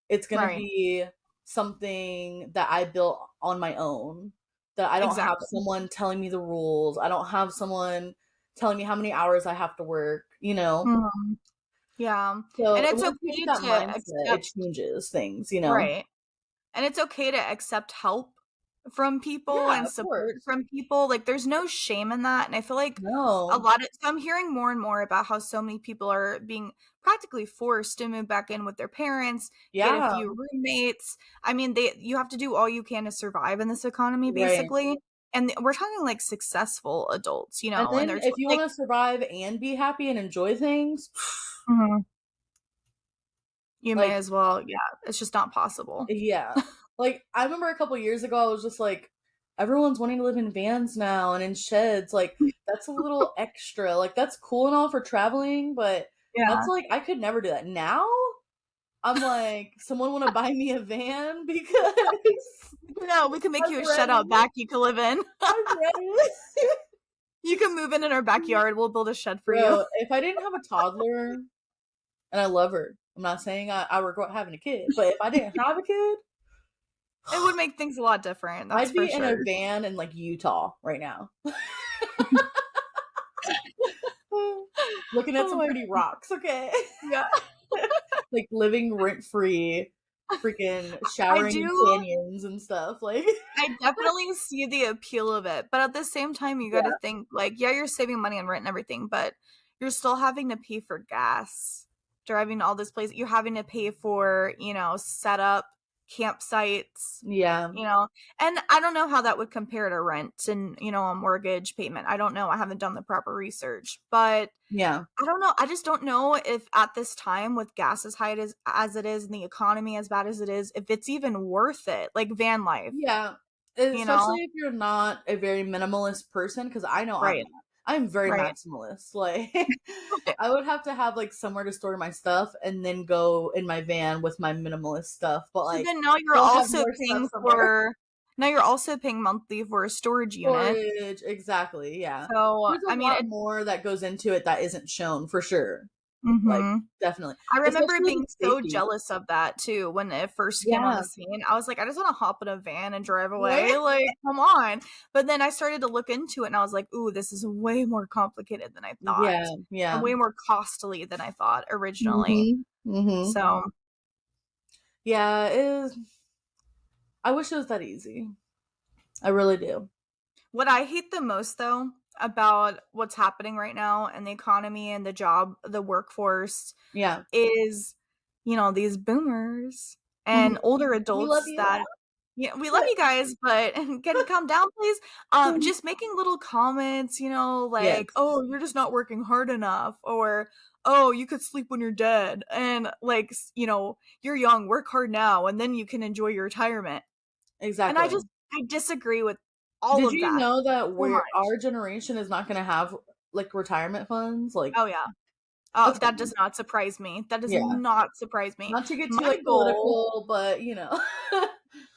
It's gonna Right. be something that I built on my own. That I don't have Exactly. someone telling me the rules. I don't have someone telling me how many hours I have to work. Mhm. Yeah. And So it's once you get okay that to mindset, it accept changes things. Right. And it's okay to accept help from people Yeah, and of support course. from people. Like, there's no shame in that. And I feel like No. so I'm hearing more and more about how so many people are being practically forced to move back in with their parents, get a Yeah. few roommates. I mean, you have to do all you can to survive in this economy, Right. basically. And we're talking like successful adults, And and then they're if you like, wanna survive and be happy and enjoy things, mhm, you may like, as well, yeah, it's just not possible. yeah. Like, I remember a couple years ago, I was just like, everyone's wanting to live in vans now and in sheds. Like, that's a little extra. Like, that's cool and all for traveling, but Yeah. that's like, I could never do that. Now, I'm like, someone want to buy me a van because No, we can make I'm you a ready. shed-out back you can live in. I'm ready. You can move in our backyard. We'll build a shed for you. Bro, if I didn't have a toddler, and I love her, I'm not saying I regret having a kid, but if I didn't have a kid, It would make things a lot different, that's I'd for be in a sure. van in like Utah right now. Looking at Oh some my pretty rocks, okay? yeah. Like living rent free, freaking I showering in do canyons and stuff. Like, I definitely see the appeal of it, but at the same time, you gotta yeah, think, like, yeah, you're saving money on rent and everything, but you're still having to pay for gas, driving to all this place. You're having to pay for, set up campsites, yeah, and I don't know how that would compare to rent and, a mortgage payment. I don't know. I haven't done the proper research, but yeah, I don't know. I just don't know if at this time with gas as high as it is and the economy as bad as it is, if it's even worth it. Like van life, yeah. you know? Especially if you're not a very minimalist person, because I know I'm Right. not. I'm very Right. maximalist. Like, I would have to have like somewhere to store my stuff and then go in my van with my minimalist stuff, but So like then now you're still have also more stuff paying somewhere. for now you're also paying monthly for a storage unit. Storage, exactly, yeah. So, There's a I mean, lot more that goes into it that isn't shown for sure. Like, mhm. definitely. I remember Especially being with so safety. jealous of that too when it first came on Yeah, the scene. I was like, I just want to hop in a van and drive right? away. Like, come on. But then I started to look into it and I was like, ooh, this is way more complicated than I thought Yeah, and yeah. way more costly than I thought originally. Mhm, mhm. So, Yeah, it is. I wish it was that easy. I really do. what I hate the most though about what's happening right now and the economy and the workforce Yeah. is, these boomers Mhm. and older We love adults you. that yeah, we love you guys, but can you calm down, please? Just making little comments, like, Yes, "Oh, you're just not working hard enough," or, "Oh, you could sleep when you're dead," and like, "You're young, work hard now, and then you can enjoy your retirement." And exactly. I disagree with all Did of you that know that so we're much. our generation is not gonna have, like, retirement funds? Like, Oh yeah. that's That fine. does not surprise me. That does Yeah. not surprise me. Not to get too, My like, goal political, but,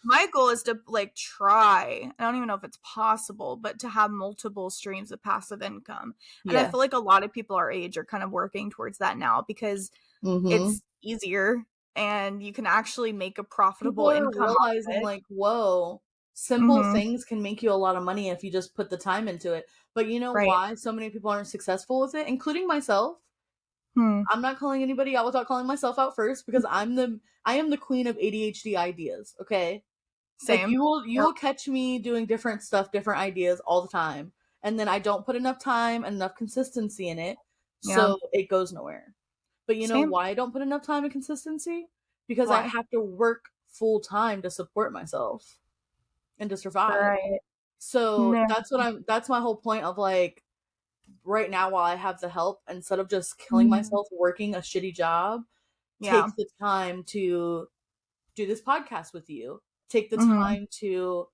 My goal is to like try. I don't even know if it's possible, but to have multiple streams of passive income. And I Yeah. feel like a lot of people our age are kind of working towards that now because Mhm. it's easier and you can actually make a People profitable are income off realizing, it. like, "Whoa, simple Mhm. things can make you a lot of money if you just put the time into it." But you know Right. why so many people aren't successful with it, including myself? Hmm. I'm not calling anybody out without calling myself out first because I am the queen of ADHD ideas, okay? Like, Same. you Yep. will catch me doing different stuff, different ideas all the time, and then I don't put enough time and enough consistency in it, Yeah. so it goes nowhere. But you know Same. why I don't put enough time and consistency? Because I Why? have to work full time to support myself and to survive. Right. So No. that's my whole point of, like, right now while I have the help, instead of just killing Mhm. myself working a shitty job, Yeah. take the time to do this podcast with you. Take the Mhm. time to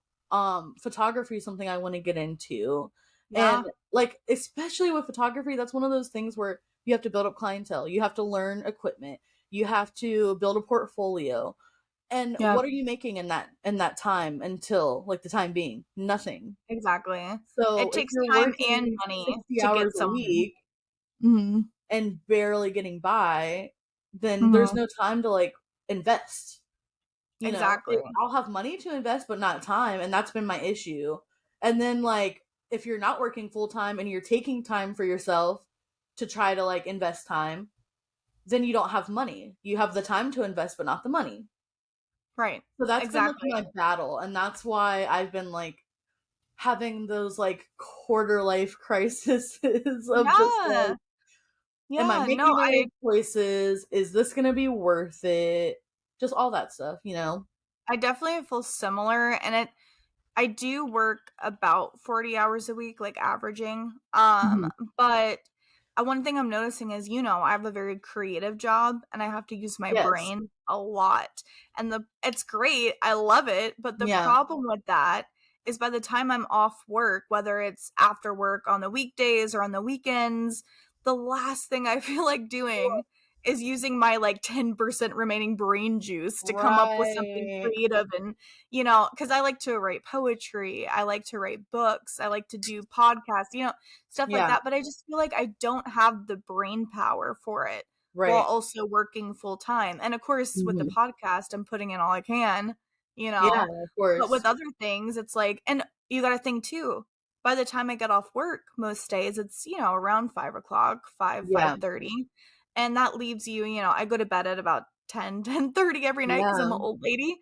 photography is something I want to get into. And Yeah. like, especially with photography, that's one of those things where you have to build up clientele. You have to learn equipment. You have to build a portfolio. And Yeah. what are you making in that time until, like, the time being? Nothing. Exactly. So It if takes you're time and working money 60 to hours get a someone. week Mhm. and barely getting by, then there's Mhm. no time to, like, invest. Exactly. I'll have money to invest, but not time, and that's been my issue. And then, like, if you're not working full time and you're taking time for yourself to try to, like, invest time, then you don't have money. You have the time to invest, but not the money. Right. So that's been like Exactly. my battle, and that's why I've been like having those like quarter life crises of just Yeah. like, am I Yeah. No, making the right choices? Is this gonna be worth it? Just all that stuff, you know? I definitely feel similar, and I do work about 40 hours a week, like averaging. Mhm. But one thing I'm noticing is, I have a very creative job and I have to use my Yes. brain a lot. And it's great. I love it. But the Yeah. problem with that is by the time I'm off work, whether it's after work on the weekdays or on the weekends, the last thing I feel like doing is using my like 10% remaining brain juice to come up with something Right. creative and because I like to write poetry, I like to write books, I like to do podcasts, stuff like Yeah. that. But I just feel like I don't have the brain power for it while Right. also working full time. And of course, with the Mhm. podcast, I'm putting in all I can, Yeah, of but with course. other things, it's like, and you got to think too, by the time I get off work, most days, it's, around 5 o'clock, 5, Yeah. 5:30. And that leaves you, I go to bed at about 10:30 every night because I'm Yeah. an old lady.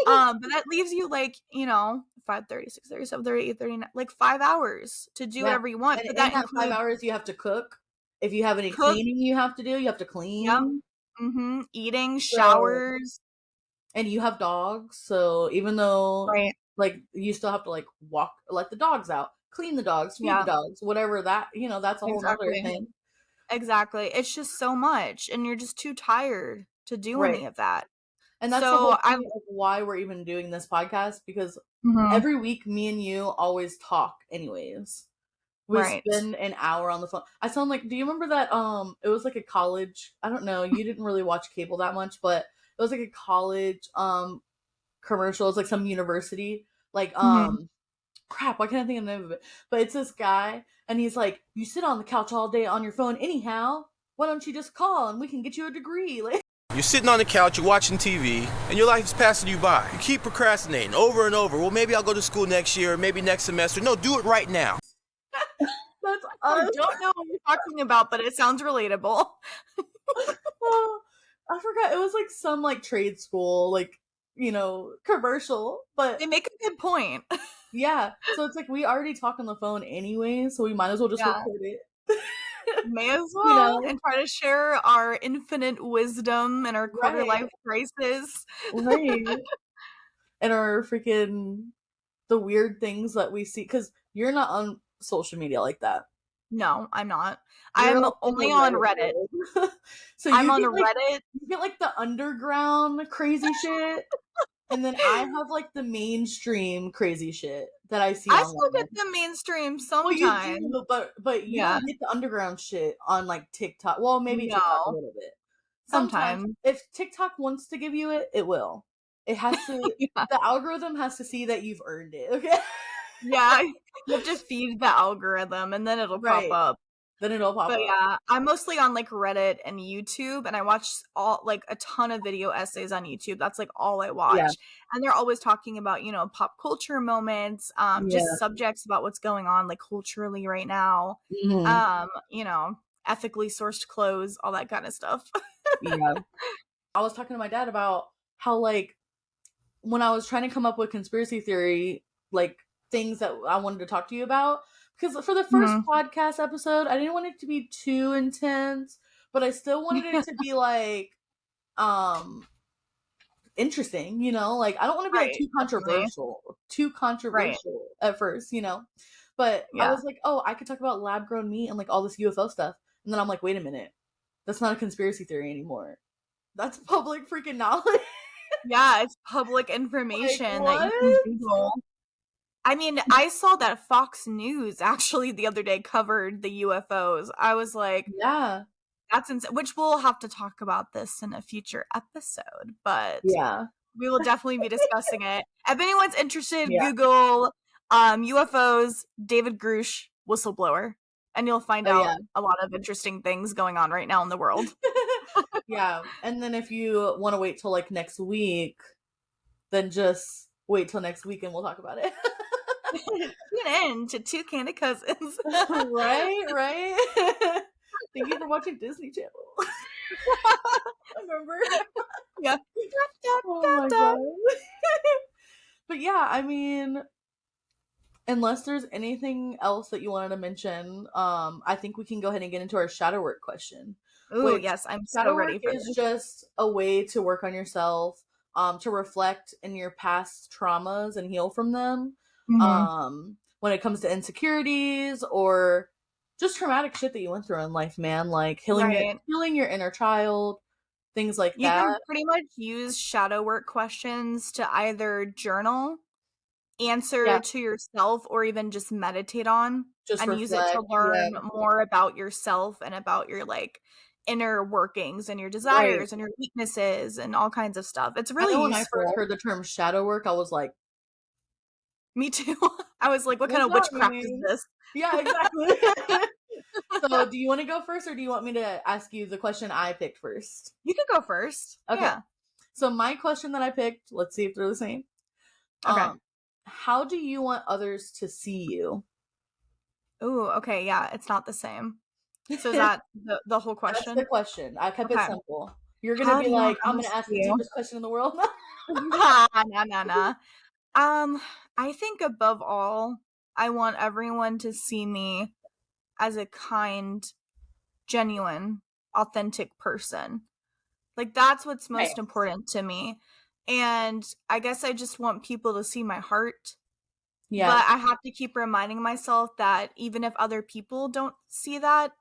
But that leaves you like, 5:30, 6:30, 7:30, 8:30, like 5 hours to do Yeah. whatever you want. And But in that that 5 includes hours, you have to cook. If you have any cook, cleaning you have to do, you have to yep, clean. eating, So, showers, and you have dogs, so even though right? like you still have to like walk, let the dogs out, clean the dogs, feed the Yeah, dogs, whatever that, that's a whole nother exactly. thing. Exactly. It's just so much and you're just too tired to do Right. any of that. And that's the So whole point of why we're even doing this podcast, because Mhm. every week me and you always talk anyways. We Right. spend an hour on the phone. I sound like, do you remember that it was like a college, I don't know, you didn't really watch cable that much, but it was like a college commercial. It's like some university. Like Mhm. crap, why can't I think of the name of it? But it's this guy and he's like, you sit on the couch all day on your phone anyhow. Why don't you just call and we can get you a degree? Like, You're sitting on the couch, you're watching TV, and your life is passing you by. You keep procrastinating over and over. Well, maybe I'll go to school next year, or maybe next semester. No, do it right now. that's I us. don't know what you're talking about, but it sounds relatable. Oh, I forgot. It was like some like trade school, like, commercial. But They make a good point. yeah, so it's like we already talk on the phone anyway, so we might as well just Yeah. record it. May as You well know? and try to share our infinite wisdom and our quarter Right. life crisis. Right. And our freaking the weird things that we see, because you're not on social media like that. No, I'm not. You're I'm like in the only on Reddit Reddit. world. So I'm on Reddit. you get like the underground crazy shit, and then I have like the mainstream crazy shit that I see I still online. get the mainstream Well, you sometimes. do, but you Yeah. don't get the underground shit on like TikTok. Well, maybe TikTok a No. little bit. Sometimes, Sometimes. if TikTok wants to give you it, it will. It has to. Yeah. The algorithm has to see that you've earned it. Okay. Yeah. You have to feed the algorithm and then it'll pop Right. up. Then it'll pop But up. yeah, I'm mostly on like Reddit and YouTube, and I watch a ton of video essays on YouTube. That's like all I watch. Yeah. And they're always talking about, pop culture moments, Yeah. just subjects about what's going on like culturally right now. Mhm. Ethically sourced clothes, all that kind of stuff. Yeah. I was talking to my dad about how like when I was trying to come up with conspiracy theory, like things that I wanted to talk to you about. Because for the first Mhm. podcast episode, I didn't want it to be too intense, but I still wanted it to be like interesting, like I don't want to be like Right, definitely. too Right. controversial at first, But I Yeah. was like, oh, I could talk about lab grown meat and like all this UFO stuff. And then I'm like, wait a minute. That's not a conspiracy theory anymore. That's public freaking knowledge. Yeah, it's public Like, information that you can what? Google. I mean, I saw that Fox News actually the other day covered the UFOs. I was like, Yeah. that's insane, which we'll have to talk about this in a future episode, but Yeah. we will definitely be discussing it. If anyone's interested, Yeah. Google UFOs, David Grush, whistleblower, and you'll find Oh, out yeah. a lot of interesting things going on right now in the world. Yeah. And then if you want to wait till like next week, then just wait till next week and we'll talk about it. Tune in to Two Candid Cousins. Right? Thank you for watching Disney Channel. Remember? Yeah. Oh my god. But yeah, I mean, unless there's anything else that you wanted to mention, I think we can go ahead and get into our shadow work question. Ooh, Which yes, I'm so shadow ready work for is this. just a way to work on yourself, to reflect in your past traumas and heal from them. When it comes to insecurities or just traumatic shit that you went through in life, man, like healing your inner child, things like You can that. pretty much use shadow work questions to either journal, answer Yeah, to yourself, or even just meditate on just and use it to reflect. Yeah, learn more about yourself and about your like inner workings and your right. desires and your weaknesses and all kinds of stuff. It's I really know when I first useful. heard the term shadow work, I was like, Me too. I was like, what kind what's of that witchcraft is mean? this? Yeah, exactly. So, do you want to go first, or do you want me to ask you the question I picked first? You could go first. Okay. Yeah. So, my question that I picked, let's see if they're the same. Okay. How do you want others to see you? Ooh, okay, yeah, it's not the same. So is that the whole That's the question? question. I kept it Okay. simple. You're gonna How be do you want like, I'm others gonna to ask see the you? deepest question in the world. Nah, nah, nah, nah. I think above all, I want everyone to see me as a kind, genuine, authentic person. Like that's what's most Nice. important to me. And I guess I just want people to see my heart. Yeah. But I have to keep reminding myself that even if other people don't see that,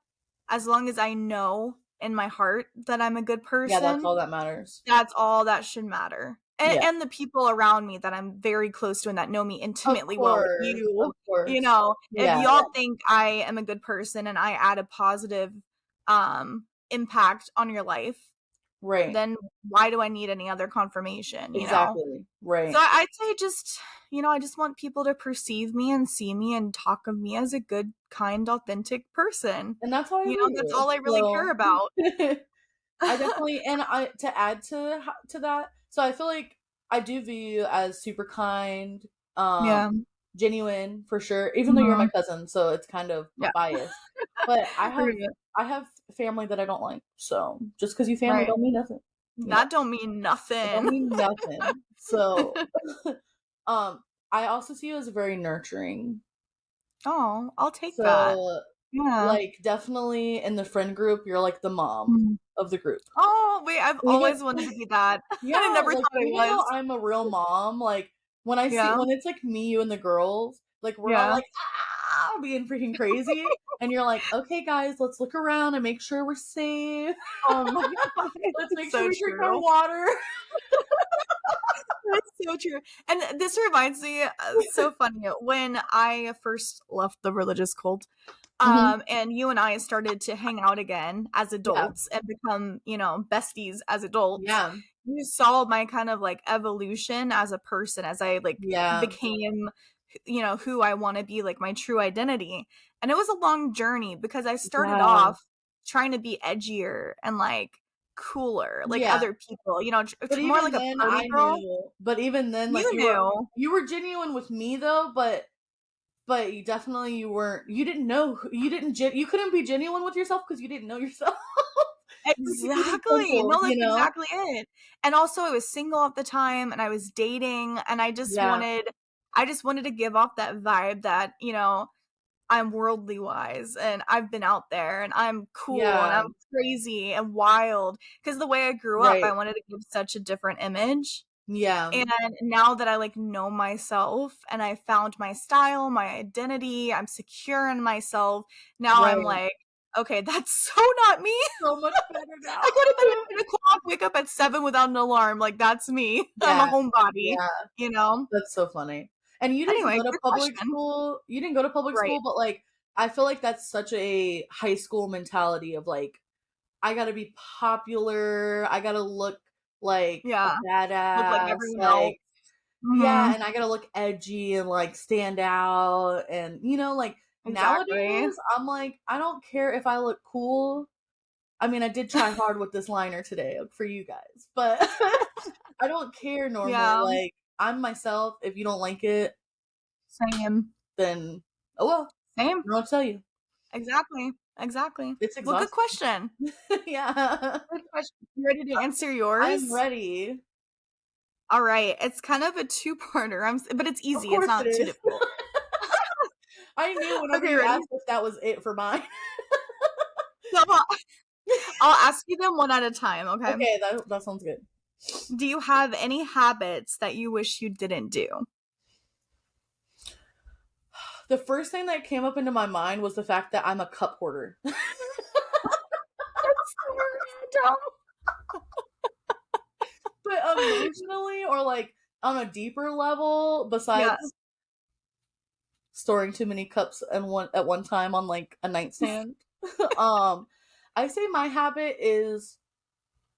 as long as I know in my heart that I'm a good Yeah, that's person, all that matters. that's all that should matter. Yeah. And the people around me that I'm very close to and that know me Of intimately well, like course. you. Of course. If Yeah. y'all think I am a good person and I add a positive impact on your life, Right. then why do I need any other confirmation, Exactly. So Right. I'd say just, I just want people to perceive me and see me and talk of me as a good, kind, authentic person. And that's how I That's view all I really care you. about. So I definitely, and I to add to that. So I feel like I do view you as super kind, Yeah. genuine for sure. Even though you're my Mhm. cousin, so it's kind of Yeah. biased. But Right. I have family that I don't like. So just because you family Right. don't mean nothing. That don't mean It don't nothing. mean nothing. So, I also see you as very nurturing. Oh, I'll take that. So, Yeah. like, definitely in the friend group, you're like the mom Mhm. of the group. Oh, wait, I've Even always wanted to be that. I Yeah, never like, thought I even though was. I'm a real mom, like, Yeah. when it's, like, me, you, and the girls, like, we're all Yeah. like, "Ah!" being freaking crazy, and you're like, "Okay, guys, let's look around and make sure we're safe. Oh my god, Let's it's make sure so we drink our true. water." That's so true. And this reminds me, so funny, when I first left the religious cult, Mhm. and you and I started to hang out again as Yeah. adults and become, besties as adults. Yeah. You saw my kind of like evolution as a person as I like Yeah. became, who I want to be, like my true identity. And it was a long journey because I started Yeah. off trying to be edgier and like cooler, like Yeah. other people, But more even like a then, party I girl. knew. But even then, like You knew. you were genuine with me though. But you definitely you weren't. You didn't know. You didn't. You couldn't be genuine with yourself because you didn't know yourself. To keep it Exactly. simple, No, that's you know. exactly it. And also I was single at the time and I was dating and Yeah. I just wanted to give off that vibe that, I'm worldly wise and I've been out there and I'm cool and Yeah. I'm crazy and wild. Because the way I grew up, I Right. wanted to give such a different image. Yeah. And now that I like know myself and I found my style, my identity, I'm secure in myself. Now I'm Right. like, okay, that's so not me. So much better now. I go to bed at 10 o'clock, wake up at 7 without an alarm. Like that's me. I'm a Yeah. homebody, Yeah. you know? That's so funny. And you didn't Anyway, go to good public question. school. You didn't go to public Right. school, but like I feel like that's such a high school mentality of like I gotta be popular. I gotta look like a Yeah. Look like badass. everyone else. Like Mhm. yeah, and I gotta look edgy and like stand out. And like Exactly. nowadays, I'm like I don't care if I look cool. I mean, I did try hard with this liner today for you guys, but I don't care normally. Yeah. Like, I'm myself. If you don't like it, Same. then oh well. Same. I don't know what to tell you. Exactly. It's Well, good exhausting. question. Yeah. Good question. You ready to answer yours? I'm ready. All right. It's kind of a two-parter. But it's Of easy. It's course it not too is. difficult. I knew whenever Okay, you ready? asked if that was it for mine. So I'll ask you them one at a time, okay? Okay, that sounds good. Do you have any habits that you wish you didn't do? The first thing that came up into my mind was the fact that I'm a cup hoarder. That's so random. But emotionally or like on a deeper level, besides Yeah. storing too many cups at one time on like a nightstand, I say my habit is,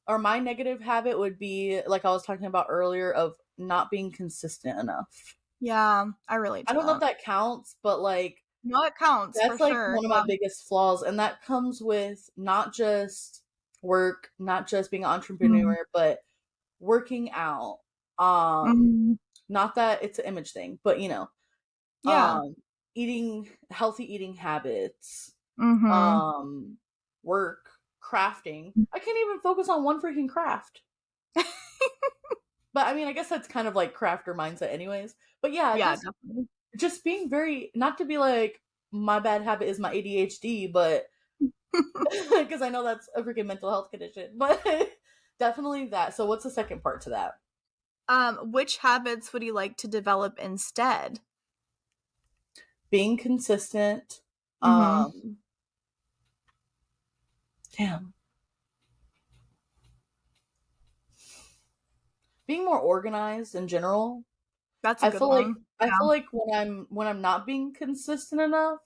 or my negative habit would be, like I was talking about earlier, of not being consistent enough. Yeah, I relate I to don't know if that. that counts, but like No, it counts for that's like sure. one of my biggest flaws, and that comes with not just work, not just being an Mhm. entrepreneur, but working out. Um, Mhm. not that it's an image thing, but Yeah. eating healthy eating habits, Mhm. um, work, crafting. I can't even focus on one freaking craft. But I mean, I guess that's kind of like crafter mindset anyways. But yeah, Yeah, just definitely. just being very, not to be like my bad habit is my ADHD, but because I know that's a freaking mental health condition. But definitely that. So what's the second part to that? Which habits would you like to develop instead? Being consistent. Mhm. Damn. Being more organized in general. That's a I good feel like one. I Yeah. feel like when I'm not being consistent enough,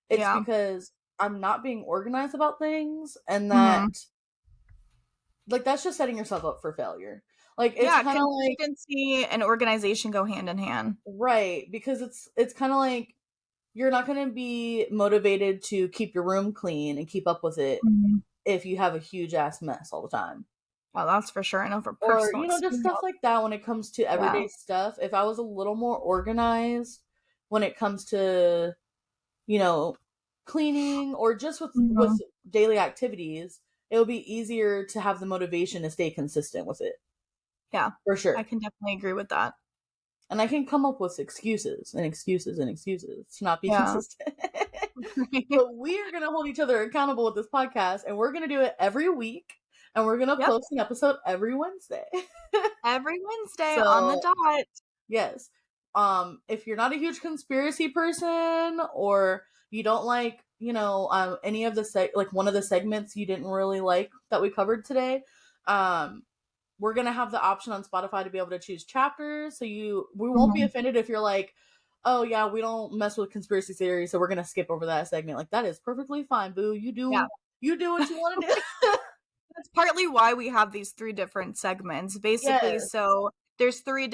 it's Yeah. because I'm not being organized about things, and Mhm. that's just setting yourself up for failure. Like it's Yeah, kind of like, consistency and organization go hand in hand. right, because it's kind of like you're not going to be motivated to keep your room clean and keep up with it Mhm. if you have a huge ass mess all the time. Well, that's for sure. I know from Or, personal just experience. stuff like that when it comes to Yeah. everyday stuff. If I was a little more organized when it comes to, you know, cleaning or just with Mhm. daily activities, it would be easier to have the motivation to stay consistent with it. Yeah. For I sure. can definitely agree with that. And I can come up with excuses and excuses and excuses to not be Yeah. consistent. But we are going to hold each other accountable with this podcast, and we're going to do it every week, and we're going to Yep. post an episode every Wednesday. Every Wednesday on the So, dot. yes. If you're not a huge conspiracy person, or you don't like, any of the like one of the segments you didn't really like that we covered today, we're gonna have the option on Spotify to be able to choose chapters. So we won't be Mhm. offended if you're like, oh yeah, we don't mess with conspiracy theories, so we're gonna skip over that segment. Like that is perfectly fine, boo. Yeah. You do what you want to do. That's partly why we have these 3 different segments, basically, Yes. so there's 3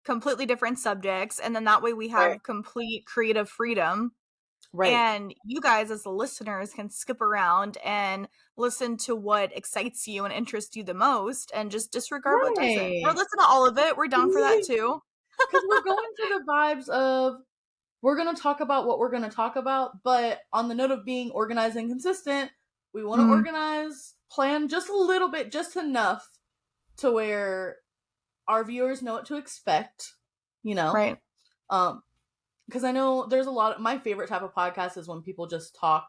completely different subjects, and then that way we Right. have complete creative freedom, Right. and you guys as the listeners can skip around and listen to what excites you and interests you the most and just disregard what doesn't. Or Right. listen to all of it, we're down for that too. Because we're going through the vibes of, we're going to talk about what we're going to talk about, but on the note of being organized and consistent, we want to Mhm. organize, plan just a little bit, just enough to where our viewers know what to expect, you know? Right. Because I know there's a lot of, my favorite type of podcast is when people just talk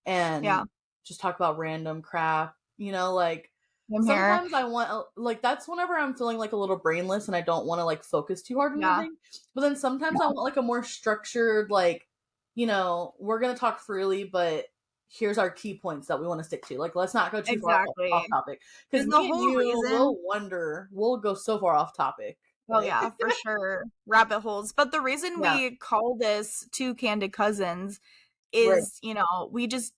Yeah. and just talk about random crap, like I'm here. sometimes I want, like, that's whenever I'm feeling like a little brainless and I don't want to like focus too hard on Yeah. anything. But then sometimes I Yeah. want like a more structured, like, we're going to talk freely, but here's our key points that we want to stick to. Like, let's not go too far off Exactly. topic. Because And the me and whole you reason we'll go so far off topic. Oh Like, yeah, for sure. Rabbit holes. But the reason yeah, we call this Two Candid Cousins right, is, we just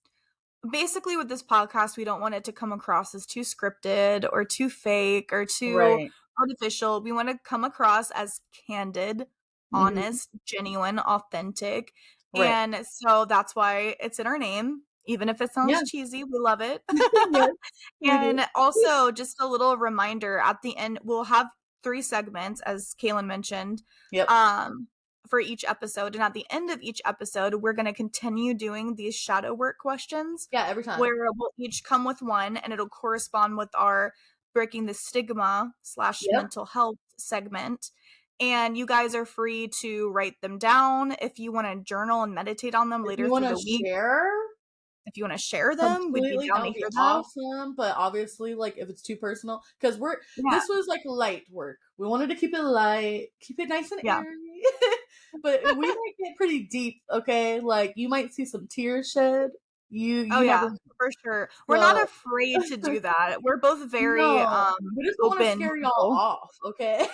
basically with this podcast, we don't want it to come across as too scripted or too fake or too right. artificial. We want to come across as candid, Mm-hmm. honest, genuine, authentic. Right. And so that's why it's in our name. Even if it sounds Yeah. cheesy, we love it. Yes, we do. And also, just a little reminder at the end, we'll have 3 segments, as Kaylin mentioned. Yep. Um, for each episode. And at the end of each episode, we're going to continue doing these shadow work questions. Yeah, every time. Where we'll each come with one, and it'll correspond with our breaking the stigma / mental health segment. And you guys are free to write them down if you want to journal and meditate on them later through the week. If you want to share them, we'd be down to hear that. Awesome, but obviously, like, if it's too personal, because this was like light work. We wanted to keep it light, keep it nice and airy. But we might get pretty deep. Okay, like you might see some tears shed. For sure. We're not afraid to do that. We're both very we just want to scare y'all off. Okay.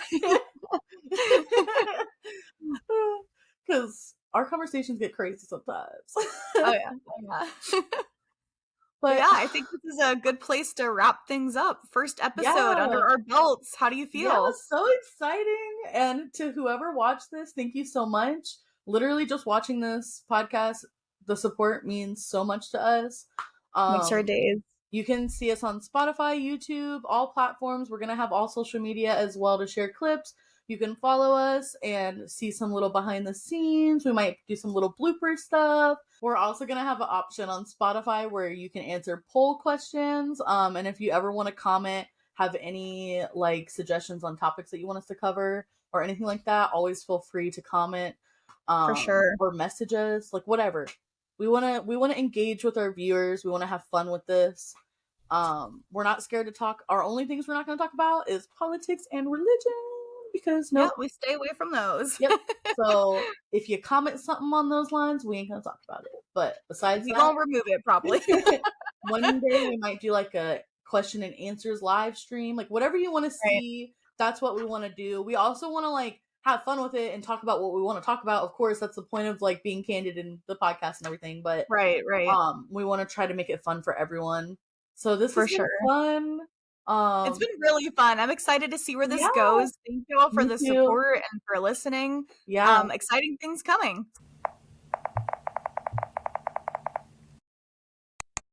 Because our conversations get crazy sometimes. But yeah, I think this is a good place to wrap things up. First episode under our belts. How do you feel? Yeah, so exciting. And to whoever watched this, thank you so much. Literally just watching this podcast, the support means so much to us. Makes our days. You can see us on Spotify, YouTube, all platforms. We're going to have all social media as well to share clips. You can follow us and see some little behind the scenes. We might do some little blooper stuff. We're also going to have an option on Spotify where you can answer poll questions. And if you ever want to comment, have any like suggestions on topics that you want us to cover or anything like that, always feel free to comment. For sure. Or message us, like whatever. We want to engage with our viewers. We want to have fun with this. We're not scared to talk. Our only things we're not going to talk about is politics and religion. Because we stay away from those. Yep. So if you comment something on those lines, we ain't gonna talk about it. But besides that, we'll remove it probably. One day we might do like a question and answers live stream, like whatever you want to see. That's what we want to do. We also want to like have fun with it and talk about what we want to talk about. Of course, that's the point of like being candid in the podcast and everything. But right. We want to try to make it fun for everyone. So this is fun. It's been really fun. I'm excited to see where this goes. Thank you all for the support and for listening. Yeah. Exciting things coming.